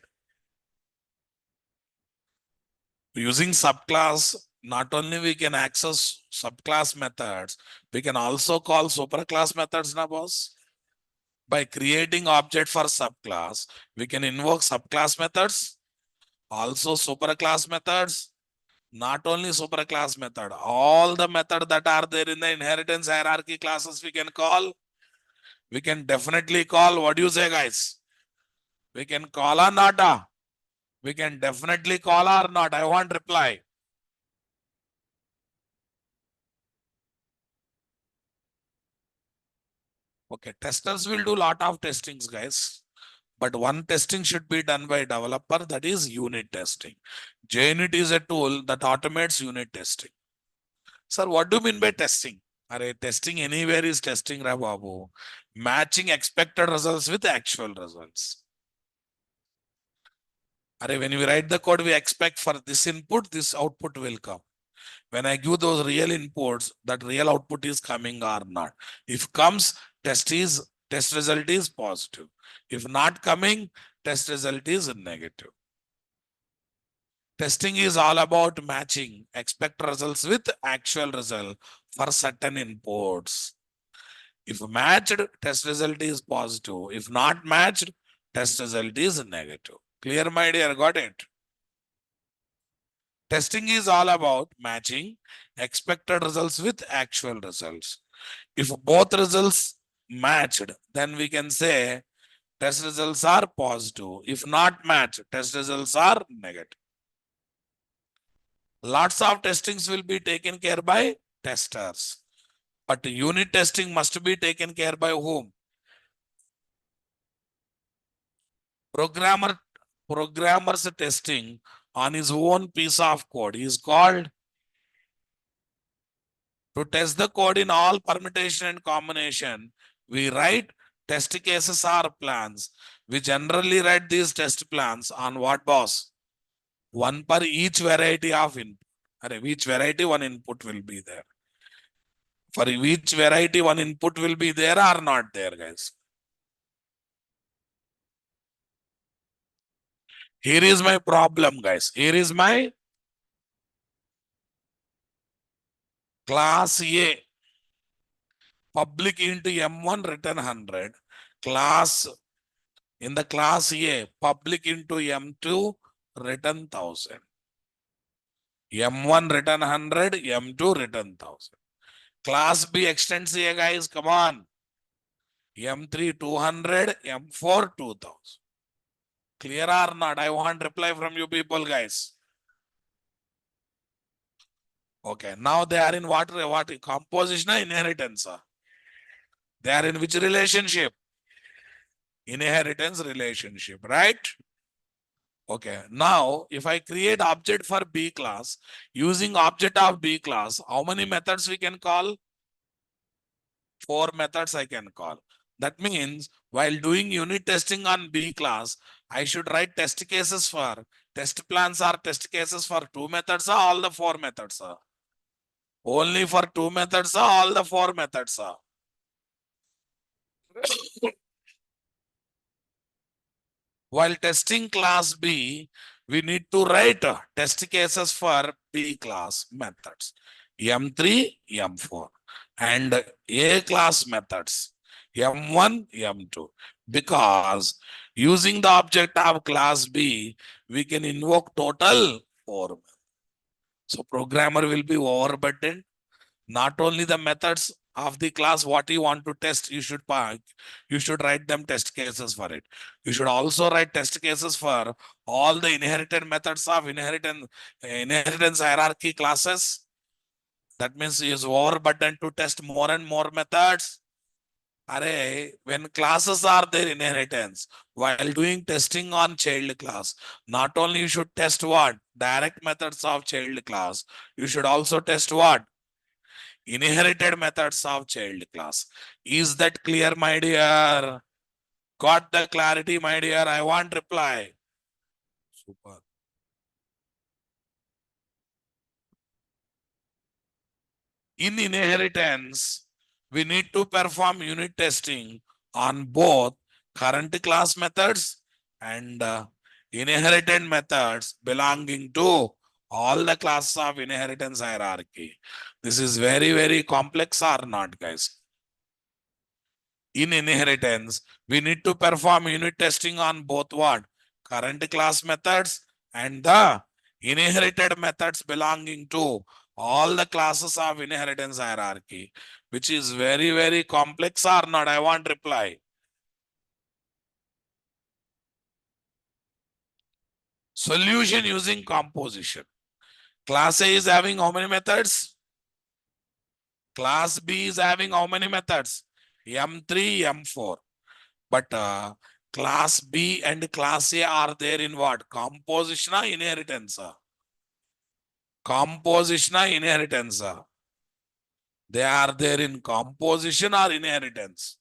Using subclass, not only we can access subclass methods, we can also call superclass methods, na boss? By creating object for subclass, we can invoke subclass methods, also superclass methods. Not only superclass method, all the method that are there in the inheritance hierarchy classes we can definitely call, what do you say guys? We can call or not? We can definitely call or not? I want reply. Okay, testers will do lot of testings, guys. But one testing should be done by developer, that is unit testing. JUnit is a tool that automates unit testing. Sir, what do you mean by testing? Are testing anywhere is testing, Babu. Matching expected results with actual results. When we write the code, we expect for this input, this output will come. When I give those real inputs, that real output is coming or not. If comes, test result is positive. If not coming, test result is negative. Testing is all about matching expected results with actual result for certain inputs. If matched, test result is positive. If not matched, test result is negative. Clear, my dear? Got it? Testing is all about matching expected results with actual results. If both results matched, then we can say test results are positive. If not matched, test results are negative. Lots of testings will be taken care by testers. But unit testing must be taken care by whom? Programmer's testing on his own piece of code is called to test the code in all permutation and combination. We write test cases or plans. We generally write these test plans on what, boss? One per each variety of input. Each variety one input will be there. For each variety one input will be there or not there, guys. Here is my problem, guys. Here is my class A. Public into M1 return 100. Class in the class A, public into M2 return 1000. M1 return 100, M2 return 1000. Class B extends A, guys. Come on. M3 200, M4 2000. Clear or not? I want reply from you people, guys. Okay. Now they are in what composition or inheritance? They are in which relationship? Inheritance relationship, right? Okay. Now, if I create object for B class, using object of B class, how many methods we can call? 4 methods I can call. That means while doing unit testing on B class, I should write test cases for test plans or test cases for 2 methods or all the 4 methods. Only for 2 methods or all the 4 methods. While testing class B, we need to write test cases for B class methods, M3, M4, and A class methods, M1, M2. Because using the object of class B, we can invoke total 4. So programmer will be overburdened. Not only the methods of the class what you want to test, you should write them test cases for it. You should also write test cases for all the inherited methods of inheritance hierarchy classes. That means he is overburdened to test more and more methods. When classes are their inheritance, while doing testing on child class, not only you should test what? Direct methods of child class, you should also test what? Inherited methods of child class. Is that clear, my dear? Got the clarity, my dear? I want reply. Super. In inheritance, we need to perform unit testing on both current class methods and inherited methods belonging to all the classes of inheritance hierarchy. This is very, very complex or not, guys? In inheritance, we need to perform unit testing on both what? Current class methods and the inherited methods belonging to all the classes of inheritance hierarchy, which is very, very complex or not? I want reply. Solution using composition. Class A is having how many methods? Class B is having how many methods? M3, M4. But class B and class A are there in what? Composition or inheritance? Composition or inheritance? They are there in composition or inheritance?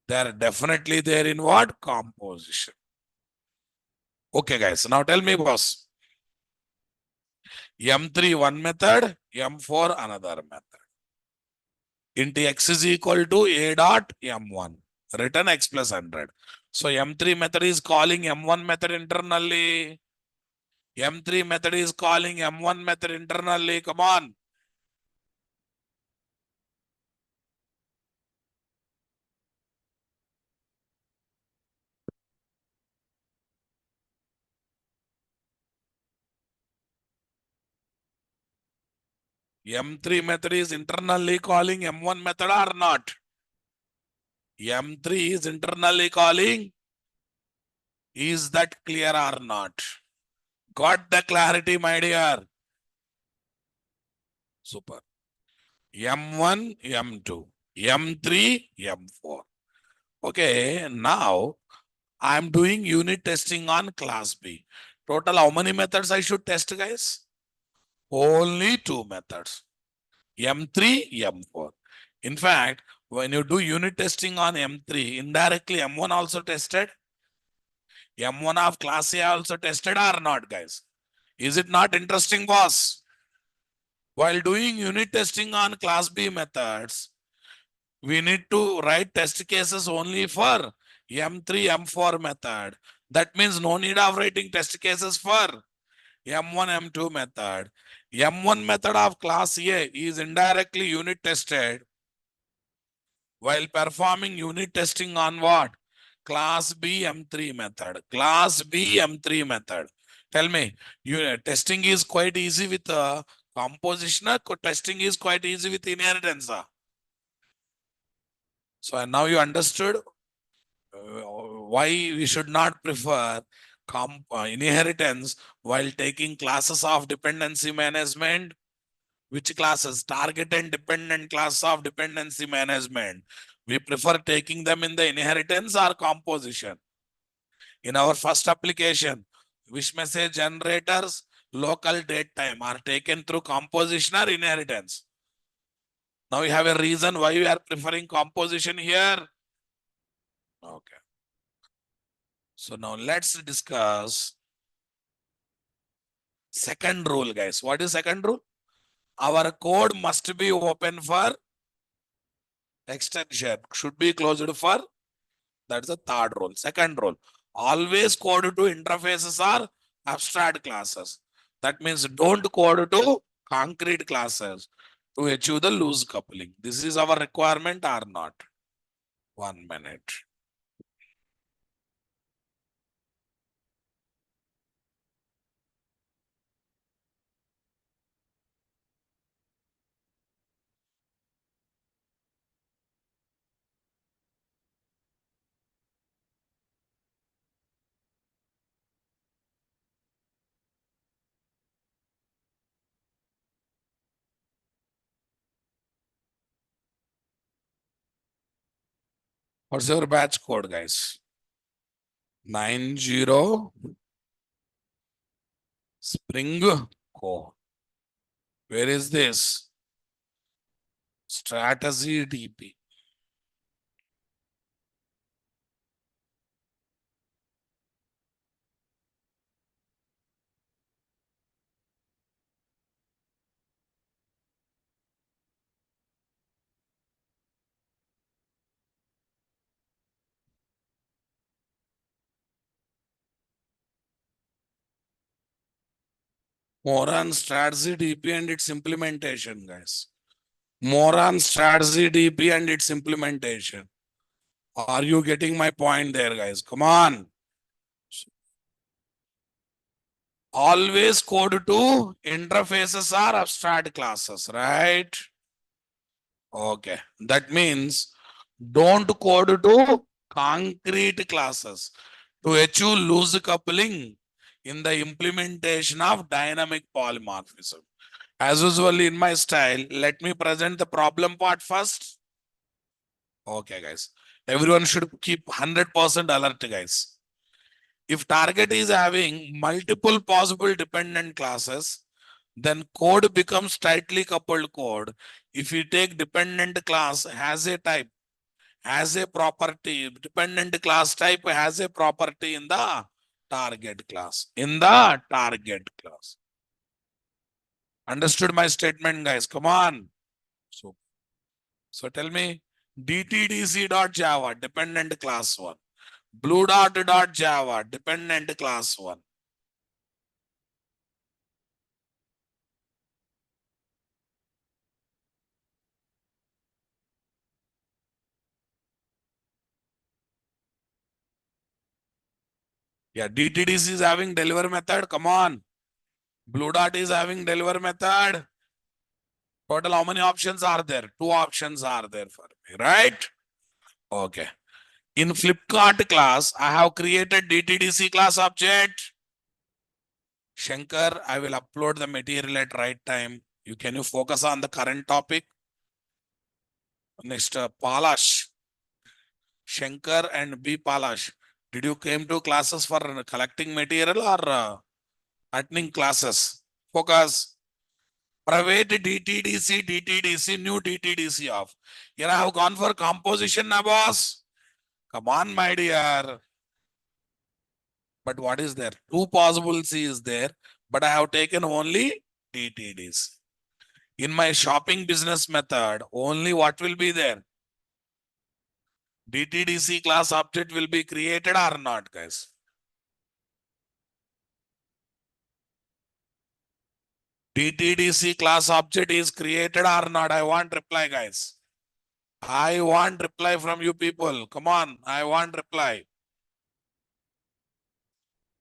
They are definitely there in what? Composition. Okay, guys. Now tell me, boss. M3 one method, M4 another method. Into x is equal to A dot M1. Written x plus 100. So M3 method is calling M1 method internally. M3 method is calling M1 method internally. Come on. M3 method is internally calling M1 method or not? M3 is internally calling. Is that clear or not? Got the clarity, my dear? Super. M1, M2, M3, M4. Okay, now I'm doing unit testing on class B. Total how many methods I should test, guys? Only two methods. M3, M4. In fact, when you do unit testing on M3, indirectly M1 also tested. M1 of class A also tested or not, guys? Is it not interesting, boss? While doing unit testing on class B methods, we need to write test cases only for M3, M4 method. That means no need of writing test cases for M1, M2 method. M1 method of class A is indirectly unit tested while performing unit testing on what? Class B M3 method. Class B M3 method. Tell me, testing is quite easy with composition, testing is quite easy with inheritance. So now you understood why we should not prefer inheritance while taking classes of dependency management. Which classes? Target and dependent class of dependency management. We prefer taking them in the inheritance or composition. In our first application, wish message generators, local date time are taken through composition or inheritance. Now we have a reason why we are preferring composition here. Okay. So now let's discuss second rule, guys. What is second rule? Our code must be open for extension, should be closed for. That's the third rule. Second rule, always code to interfaces are abstract classes. That means don't code to concrete classes to achieve the loose coupling. This is our requirement or not? 1 minute. What's your batch code, guys? 90 Spring Core. Where is this? Strategy DP. More on strategy DP and its implementation, guys. More on strategy DP and its implementation. Are you getting my point there, guys? Come on. Always code to interfaces are abstract classes, right? Okay. That means don't code to concrete classes to achieve loose coupling in the implementation of dynamic polymorphism. As usual in my style, let me present the problem part first. Okay, guys. Everyone should keep 100% alert, guys. If target is having multiple possible dependent classes, then code becomes tightly coupled code. If you take dependent class has a type, has a property, dependent class type has a property in the target class. In the target class. Understood my statement, guys? Come on. So tell me, dtdc.java, dependent class one. Blue dot Java, dependent class one. Yeah, DTDC is having deliver method. Come on. Blue dot is having deliver method. Total, how many options are there? Two options are there for me, right? Okay. In Flipkart class, I have created DTDC class object. Shankar, I will upload the material at right time. Can you focus on the current topic? Next, Palash. Shankar and B. Palash. Did you came to classes for collecting material or attending classes? Focus. Private DTDC, new DTDC off. Here I have gone for composition now, boss. Come on, my dear. But what is there? Two possible C is there, but I have taken only DTDC. In my shopping business method, only what will be there? DTDC class object will be created or not, guys? DTDC class object is created or not? I want reply, guys. I want reply from you people. Come on, I want reply.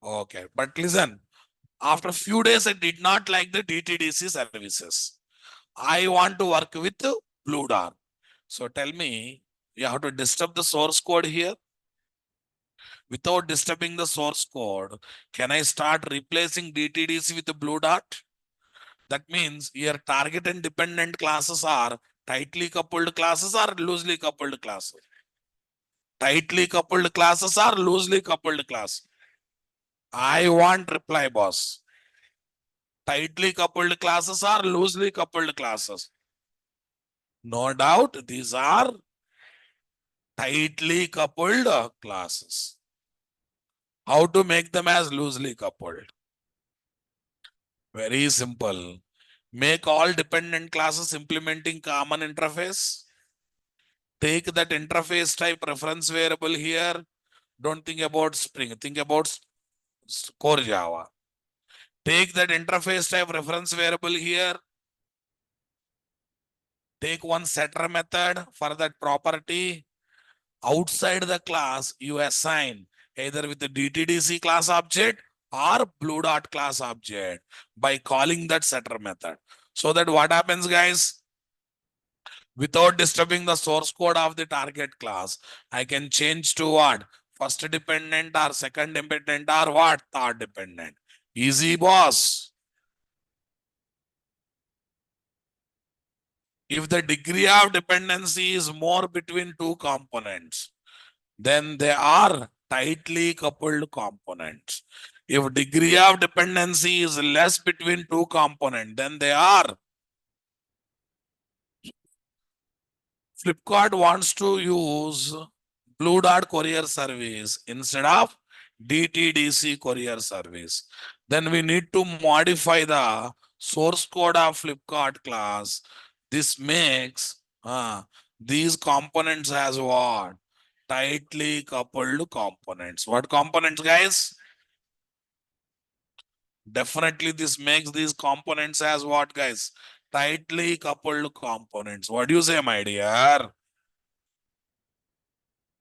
Okay, but listen, after a few days, I did not like the DTDC services. I want to work with Blue Dart. So tell me, you have to disturb the source code here. Without disturbing the source code, can I start replacing DTDC with the Blue Dart? That means your target and dependent classes are tightly coupled classes or loosely coupled classes. Tightly coupled classes or loosely coupled class. I want reply, boss. Tightly coupled classes or loosely coupled classes. No doubt, these are tightly coupled classes. How to make them as loosely coupled? Very simple. Make all dependent classes implementing common interface. Take that interface type reference variable here. Don't think about Spring. Think about core Java. Take that interface type reference variable here. Take one setter method for that property. Outside the class, you assign either with the DTDC class object or blue dot class object by calling that setter method. So that what happens, guys? Without disturbing the source code of the target class, I can change to what? First dependent or second dependent or what? Third dependent. Easy, boss. If the degree of dependency is more between two components, then they are tightly coupled components. If degree of dependency is less between two components, then they are. Flipkart wants to use Blue Dart courier service instead of DTDC courier service. Then we need to modify the source code of Flipkart class. This makes these components as what? Tightly coupled components. What components, guys? Definitely this makes these components as what, guys? Tightly coupled components. What do you say, my dear?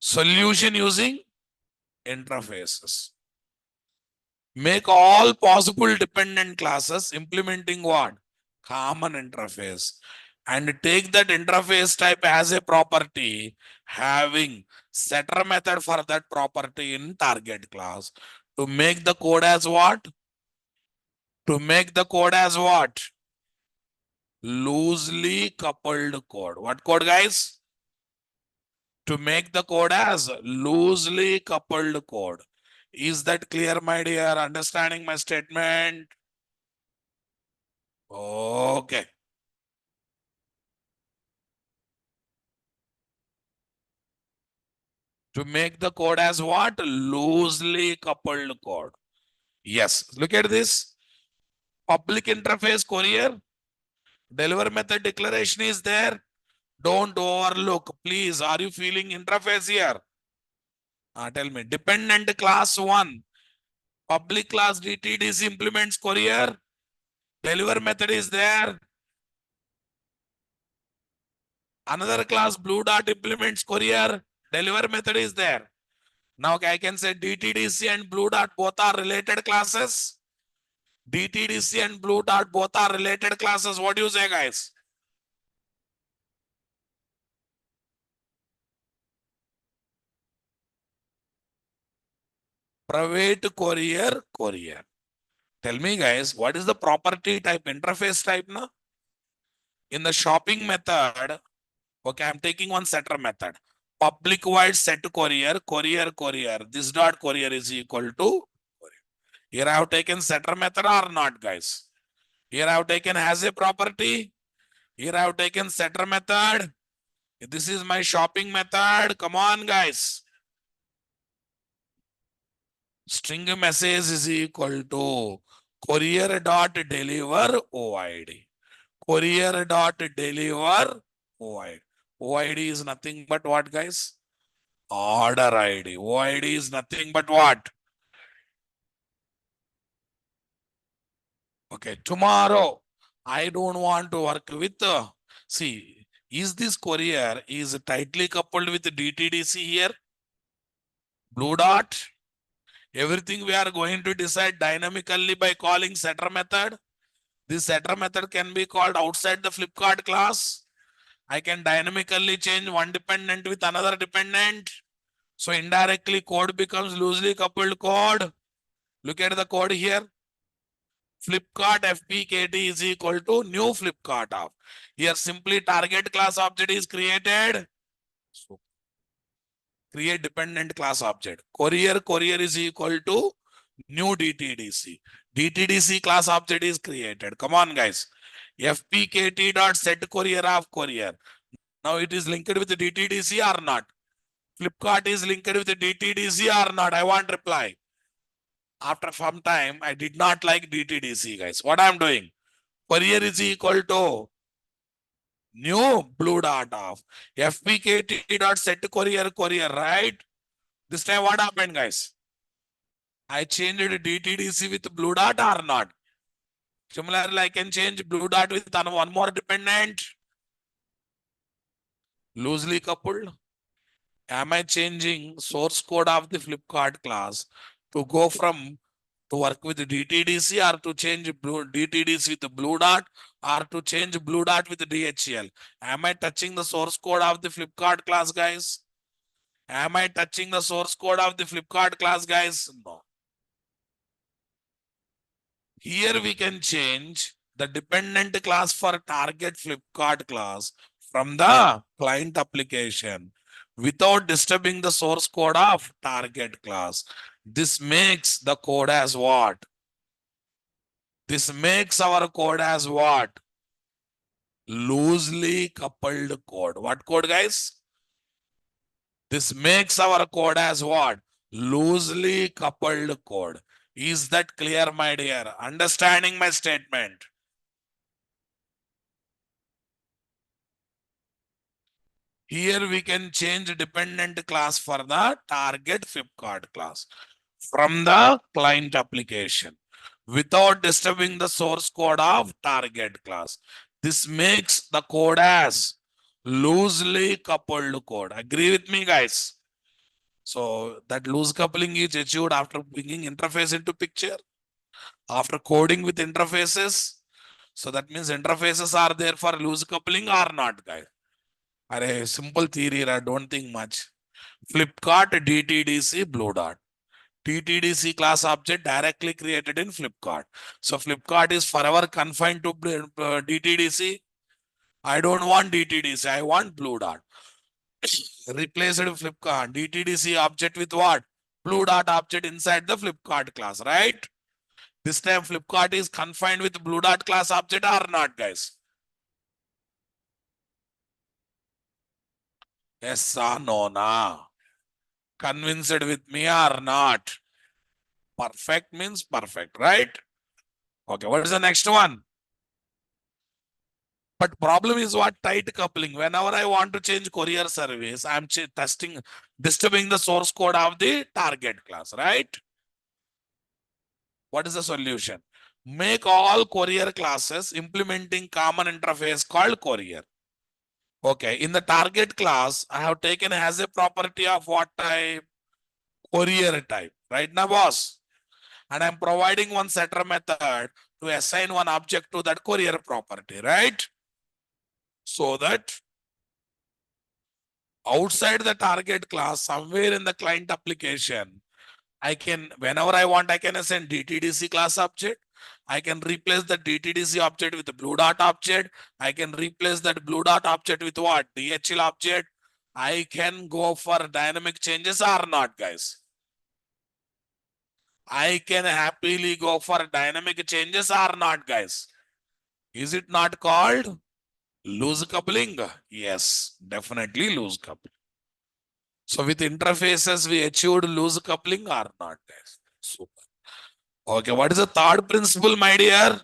Solution using interfaces. Make all possible dependent classes implementing what? Common interface. And take that interface type as a property, having setter method for that property in target class. To make the code as what? To make the code as what? Loosely coupled code. What code, guys? To make the code as loosely coupled code. Is that clear, my dear? Understanding my statement? Okay. To make the code as what? Loosely coupled code. Yes. Look at this. Public interface courier. Deliver method declaration is there. Don't overlook. Please. Are you feeling interface here? Tell me. Dependent class 1. Public class DTDC implements courier. Deliver method is there. Another class blue dot implements courier. Deliver method is there. Now I can say DTDC and blue dot both are related classes. DTDC and blue dot both are related classes. What do you say, guys? Private courier. Tell me, guys, what is the property type, interface type now? In the shopping method, okay, I'm taking one setter method. Public void set courier. This dot courier is equal to courier. Here I have taken setter method or not, guys? Here I have taken has a property. Here I have taken setter method. This is my shopping method. Come on, guys. String message is equal to courier dot deliver OID. Courier dot deliver OID. OID is nothing but what, guys? Order ID. OID is nothing but what? Okay, tomorrow I don't want to work with, see, is this courier is tightly coupled with DTDC here? Blue dot. Everything we are going to decide dynamically by calling setter method. This setter method can be called outside the Flipkart class. I can dynamically change one dependent with another dependent. So indirectly code becomes loosely coupled code. Look at the code here. Flipkart FPKT is equal to new Flipkart of. Here simply target class object is created. So create dependent class object. Courier is equal to new DTDC. DTDC class object is created. Come on, guys. FPKT dot set courier of courier. Now it is linked with DTDC or not? Flipkart is linked with DTDC or not? I want reply. After some time, I did not like DTDC, guys. What I'm doing? Courier is equal to new blue dot of FPKT dot set courier, right? This time what happened, guys? I changed DTDC with blue dot or not? Similarly, I can change blue dot with one more dependent. Loosely coupled. Am I changing source code of the Flipkart class to go from to work with DTDC or to change DTDC with blue dot or to change blue dot with DHL? Am I touching the source code of the Flipkart class, guys? Am I touching the source code of the Flipkart class, guys? No. Here we can change the dependent class for target Flipkart class from the client application without disturbing the source code of target class. This makes the code as what? This makes our code as what? Loosely coupled code. What code, guys? This makes our code as what? Loosely coupled code. Is that clear, my dear? Understanding my statement? Here we can change dependent class for the target Flipkart class from the client application without disturbing the source code of target class. This makes the code as loosely coupled code. Agree with me, guys? So that loose coupling is achieved after bringing interface into picture, after coding with interfaces. So that means interfaces are there for loose coupling or not, guys. Are simple theory, I don't think much. Flipkart DTDC Blue Dot. DTDC class object directly created in Flipkart. So Flipkart is forever confined to DTDC. I don't want DTDC. I want Blue Dot. Replaced Flipkart DTDC object with what? Blue Dot object inside the Flipkart class, right? This time Flipkart is confined with Blue Dot class object or not, guys? Yes or no, na? Convinced with me or not? Perfect means perfect, right? Okay, what is the next one? But problem is what? Tight coupling. Whenever I want to change courier service, I'm testing, disturbing the source code of the target class, right? What is the solution? Make all courier classes implementing common interface called courier. Okay, in the target class, I have taken as a property of what type? Courier type, right now, boss? And I'm providing one setter method to assign one object to that courier property, right? So that outside the target class, somewhere in the client application, I can, whenever I want, I can assign DTDC class object. I can replace the DTDC object with the blue dot object. I can replace that blue dot object with what? DHL object. I can go for dynamic changes or not, guys. I can happily go for dynamic changes or not, guys. Is it not called loose coupling? Yes, definitely loose coupling. So with interfaces, we achieved loose coupling or not, guys? Super. Okay, what is the third principle, my dear?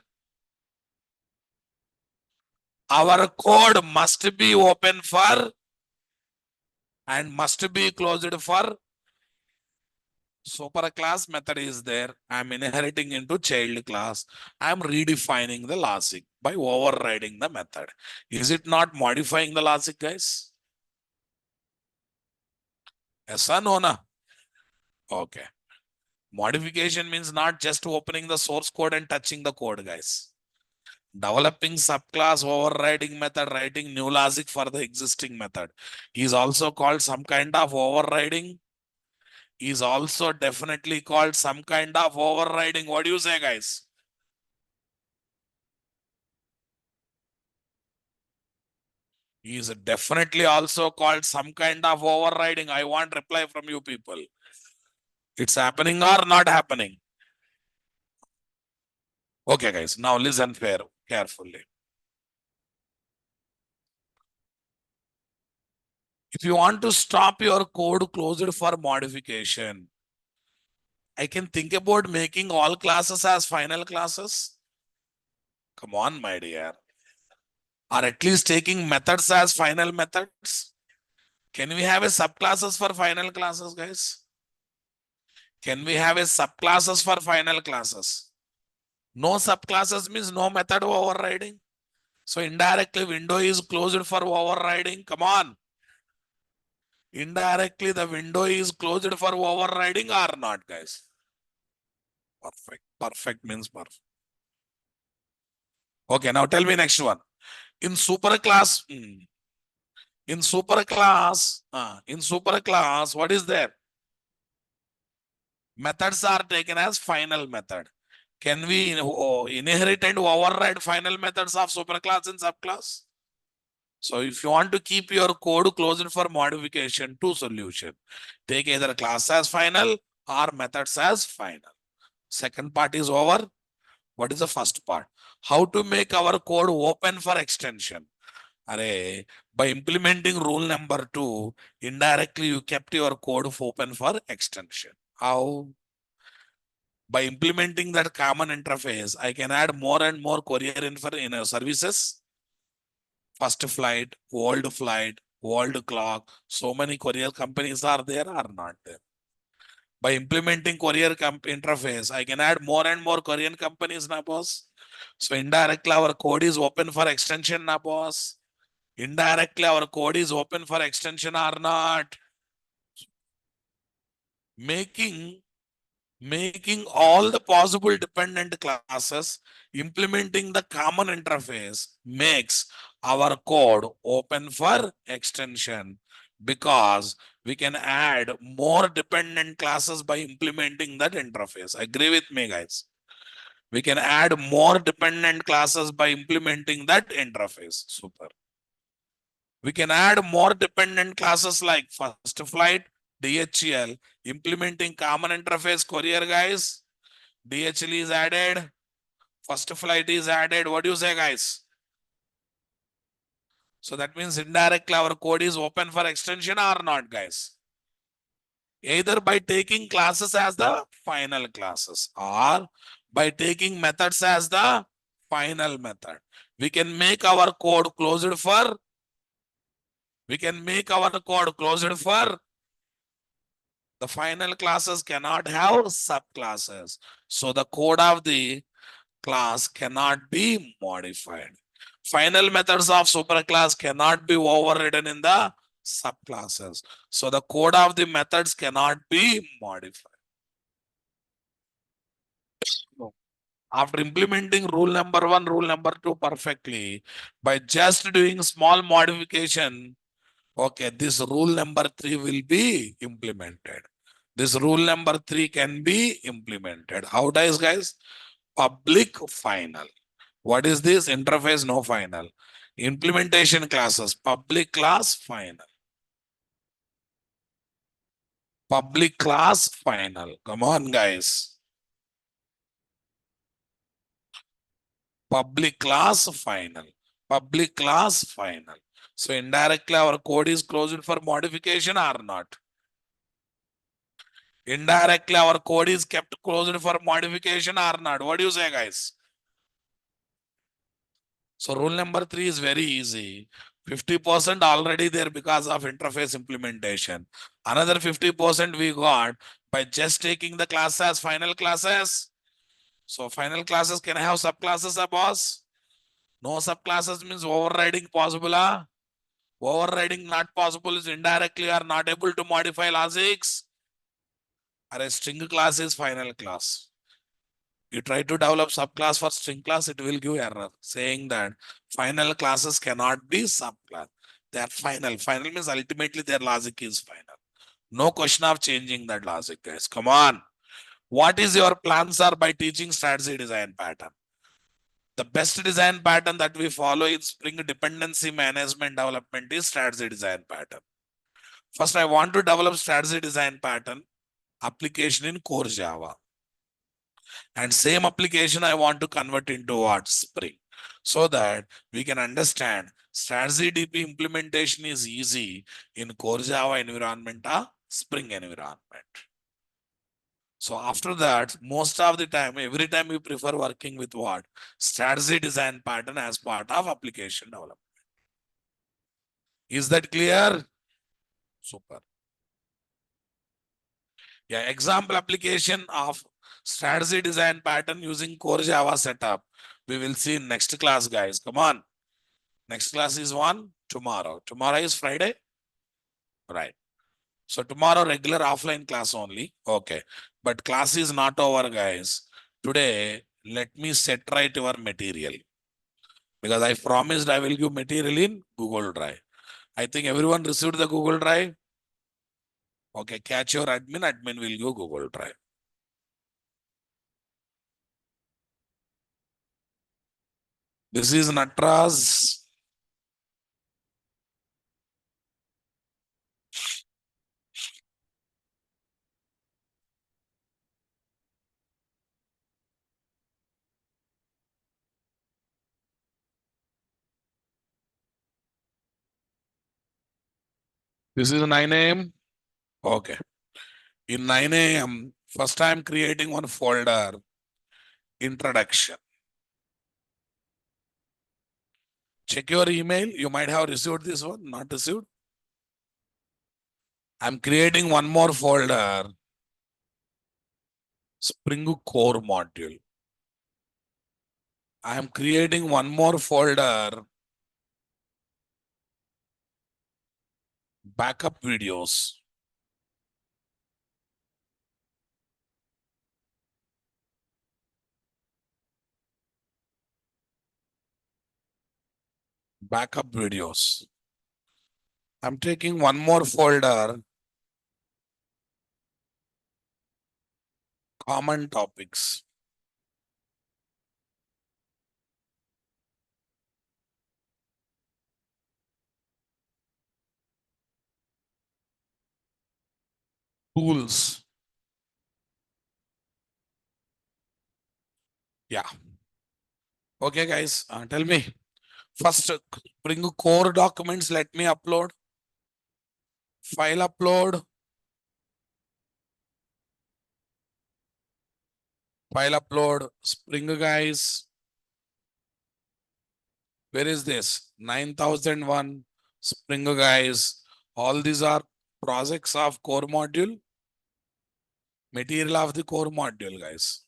Our code must be open for and must be closed for. Super class method is there. I'm inheriting into child class. I'm redefining the logic by overriding the method. Is it not modifying the logic, guys? Yes or no? Na? Okay. Modification means not just opening the source code and touching the code, guys. Developing subclass overriding method, writing new logic for the existing method is also called some kind of overriding. Is also definitely called some kind of overriding. What do you say, guys? Is definitely also called some kind of overriding. I want reply from you people. It's happening or not happening? Okay, guys. Now listen carefully. If you want to stop your code closed for modification, I can think about making all classes as final classes. Come on, my dear. Or at least taking methods as final methods. Can we have a subclasses for final classes, guys? Can we have a subclasses for final classes? No subclasses means no method overriding. So indirectly window is closed for overriding. Come on. Indirectly the window is closed for overriding or not, guys? Perfect. Perfect means perfect. Okay, now tell me next one. In superclass, in superclass, what is there? Methods are taken as final method. Can we inherit and override final methods of superclass and subclass? So if you want to keep your code closed for modification, two solution. Take either class as final or methods as final. Second part is over. What is the first part? How to make our code open for extension. Array, by implementing rule number 2, indirectly you kept your code open for extension. How? By implementing that common interface, I can add more and more courier in services. First flight, world clock. So many courier companies are there or not there. By implementing courier interface, I can add more and more courier companies, na boss. So indirectly our code is open for extension, na boss. Indirectly our code is open for extension or not. making making all the possible dependent classes, implementing the common interface makes our code open for extension, because we can add more dependent classes by implementing that interface. Agree with me, guys? We can add more dependent classes by implementing that interface. Super. We can add more dependent classes like first flight, DHL, implementing common interface courier, guys. DHL is added, first flight is added. What do you say, guys? So that means indirectly our code is open for extension or not, guys? Either by taking classes as the final classes or by taking methods as the final method. We can make our code closed for, we can make our code closed for the final classes cannot have subclasses. So the code of the class cannot be modified. Final methods of superclass cannot be overridden in the subclasses. So the code of the methods cannot be modified. After implementing rule number 1, rule number 2 perfectly, by just doing small modification, okay, this rule number 3 will be implemented. This rule number 3 can be implemented. How does, guys? Public final. What is this? Interface, no final. Implementation classes, public class final. Public class final. Come on, guys. Public class final. Public class final. So indirectly our code is closed for modification or not? Indirectly our code is kept closed for modification or not? What do you say, guys? So rule number 3 is very easy. 50% already there because of interface implementation. Another 50% we got by just taking the class as final classes. So final classes can have subclasses, boss. No subclasses means overriding possible. Overriding not possible is indirectly are not able to modify logics. Or a string class is final class. You try to develop subclass for string class, it will give error saying that final classes cannot be subclass. They are final. Final means ultimately their logic is final. No question of changing that logic, guys. Come on. What is your plans are by teaching strategy design pattern? The best design pattern that we follow in Spring dependency management development is strategy design pattern. First, I want to develop strategy design pattern application in core Java. And same application I want to convert into what? Spring. So that we can understand strategy DP implementation is easy in core Java environment or Spring environment. So after that, most of the time, every time we prefer working with what? Strategy design pattern as part of application development. Is that clear? Super. Yeah, example application of strategy design pattern using core Java setup. We will see in next class, guys. Come on. Next class is one tomorrow. Tomorrow is Friday. Right. So tomorrow regular offline class only. Okay. But class is not over, guys. Today, let me set right your material. Because I promised I will give material in Google Drive. I think everyone received the Google Drive. Okay, catch your admin. Admin will give Google Drive. This is Natras. This is 9 a.m. Okay. In 9 a.m., first I'm creating one folder, introduction. Check your email. You might have received this one, not received. I'm creating one more folder, Spring Core module. I am creating one more folder, backup videos. backup videos. I'm taking one more folder, common topics. Tools. Yeah. Okay, guys, tell me. First, bring core documents. Let me upload. File upload. File upload. Spring, guys. Where is this? 9001. Spring, guys. All these are projects of core module. Material of the core module, guys.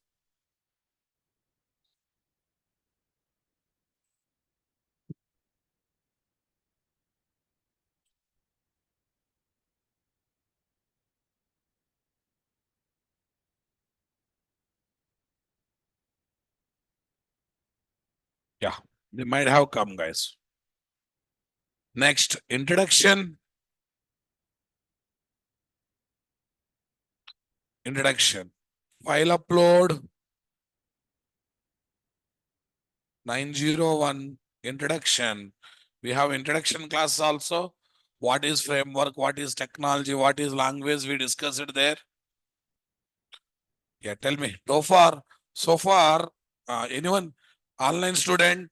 Yeah, they might have come, guys. Next, introduction. Introduction. File upload. 901. Introduction. We have introduction class also. What is framework? What is technology? What is language? We discussed it there. Yeah, tell me. So far, anyone online student,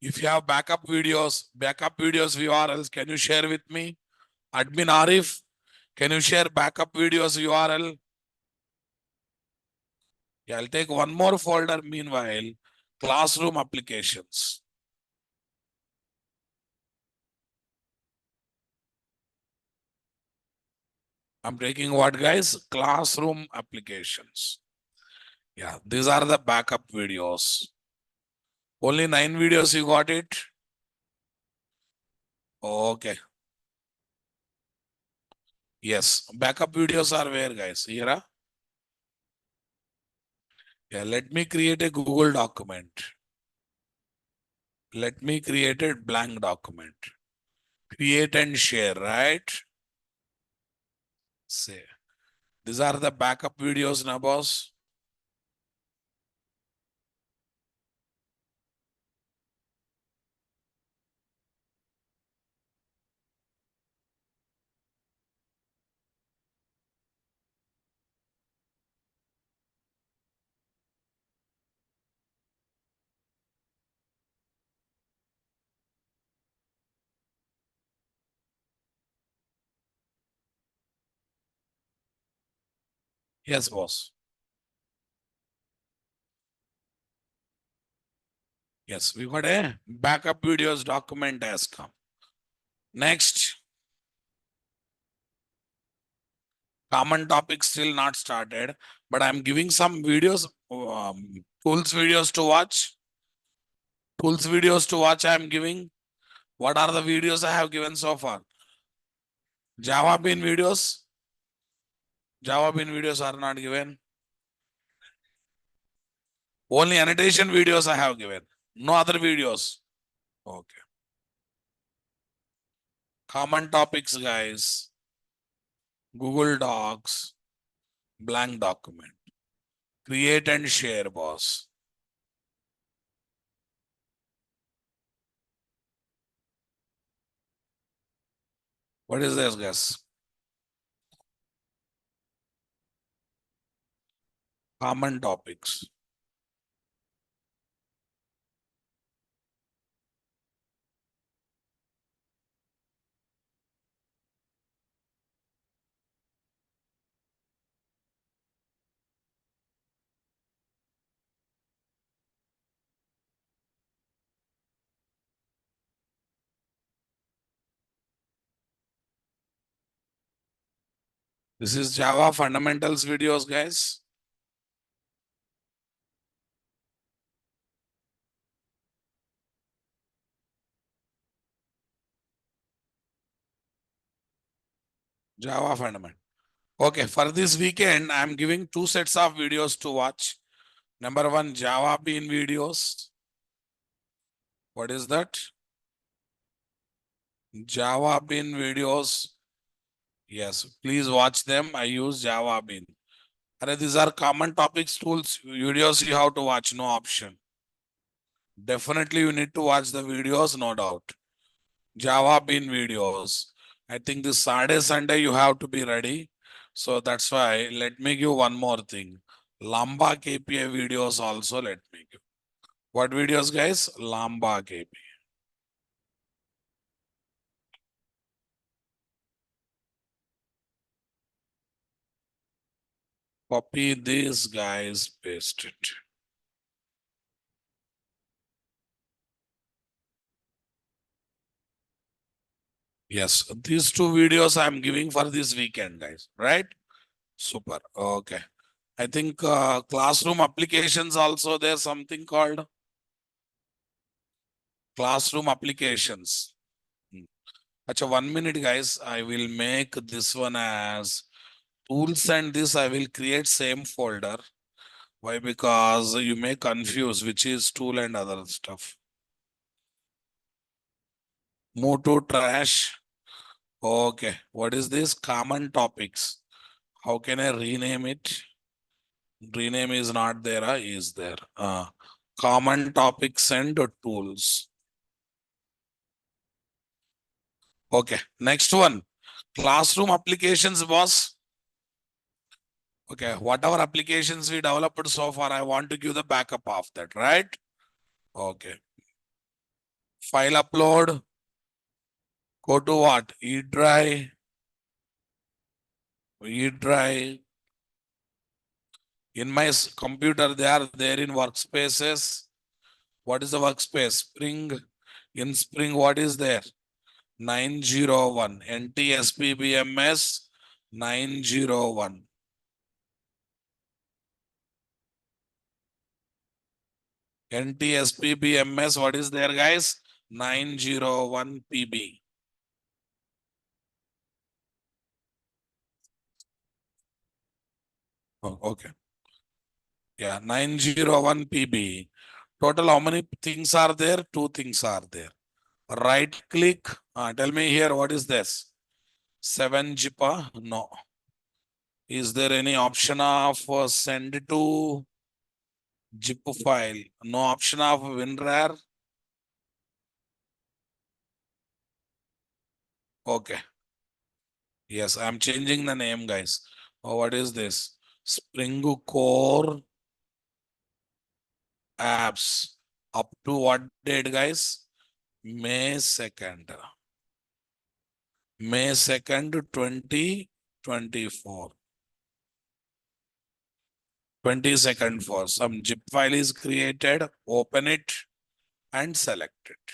if you have backup videos URLs, can you share with me? Admin Arif, can you share backup videos URL? Yeah, I'll take one more folder meanwhile. Classroom applications. I'm taking what, guys? Classroom applications. Yeah, these are the backup videos. Only 9 videos you got it? Okay. Yes, backup videos are where, guys? Here, yeah, let me create a Google document. Let me create a blank document. Create and share, right? Say, these are the backup videos now, boss. Yes, boss. Yes, we got a backup videos document has come. Next, common topic still not started, but I'm giving some videos, tools videos to watch. Tools videos to watch I'm giving. What are the videos I have given so far? Java Bean videos. Java Bean videos are not given. Only annotation videos I have given. No other videos. Okay. Common topics, guys. Google Docs. Blank document. Create and share, boss. What is this, guys? Common topics. This is Java fundamentals videos, guys. Java fundamental. Okay, for this weekend, I'm giving 2 sets of videos to watch. Number 1, Java Bean videos. What is that? Java Bean videos. Yes, please watch them. I use Java Bean. And these are common topics, tools, videos you have to watch, no option. Definitely you need to watch the videos, no doubt. Java Bean videos. I think this Saturday, Sunday you have to be ready. So that's why let me give one more thing. Lamba KPI videos also let me give. What videos, guys? Lamba KPI. Copy this, guys, paste it. Yes, these two videos I'm giving for this weekend, guys. Right? Super. Okay. I think classroom applications also there's something called classroom applications. Hmm. Acha, 1 minute, guys. I will make this one as tools and this I will create same folder. Why? Because you may confuse which is tool and other stuff. Move to trash. Okay. What is this? Common topics. How can I rename it? Rename is not there, is there. Common topics and tools. Okay, next one. Classroom applications, boss. Okay, whatever applications we developed so far, I want to give the backup of that, right? Okay. File upload. Go to what? E-Drive. E-Drive. In my computer, they are there in workspaces. What is the workspace? Spring. In Spring, what is there? 901. NTSPBMS 901. NTSPBMS, what is there, guys? 901 PB. Oh, okay. Yeah, 901 PB. Total, how many things are there? Two things are there. Right click. Tell me here, what is this? 7-zip? No. Is there any option of send to zip file? No option of WinRAR? Okay. Yes, I'm changing the name, guys. Oh, what is this? Spring Core apps. Up to what date, guys? May 2nd. May 2nd, 2024. 22nd for some zip file is created. Open it and select it.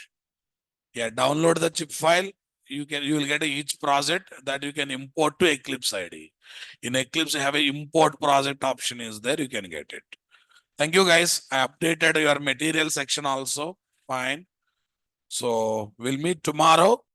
Yeah, download the zip file. You will get each project that you can import to Eclipse ID. In Eclipse, you have a import project option is there. You can get it. Thank you, guys. I updated your material section also. Fine. So we'll meet tomorrow.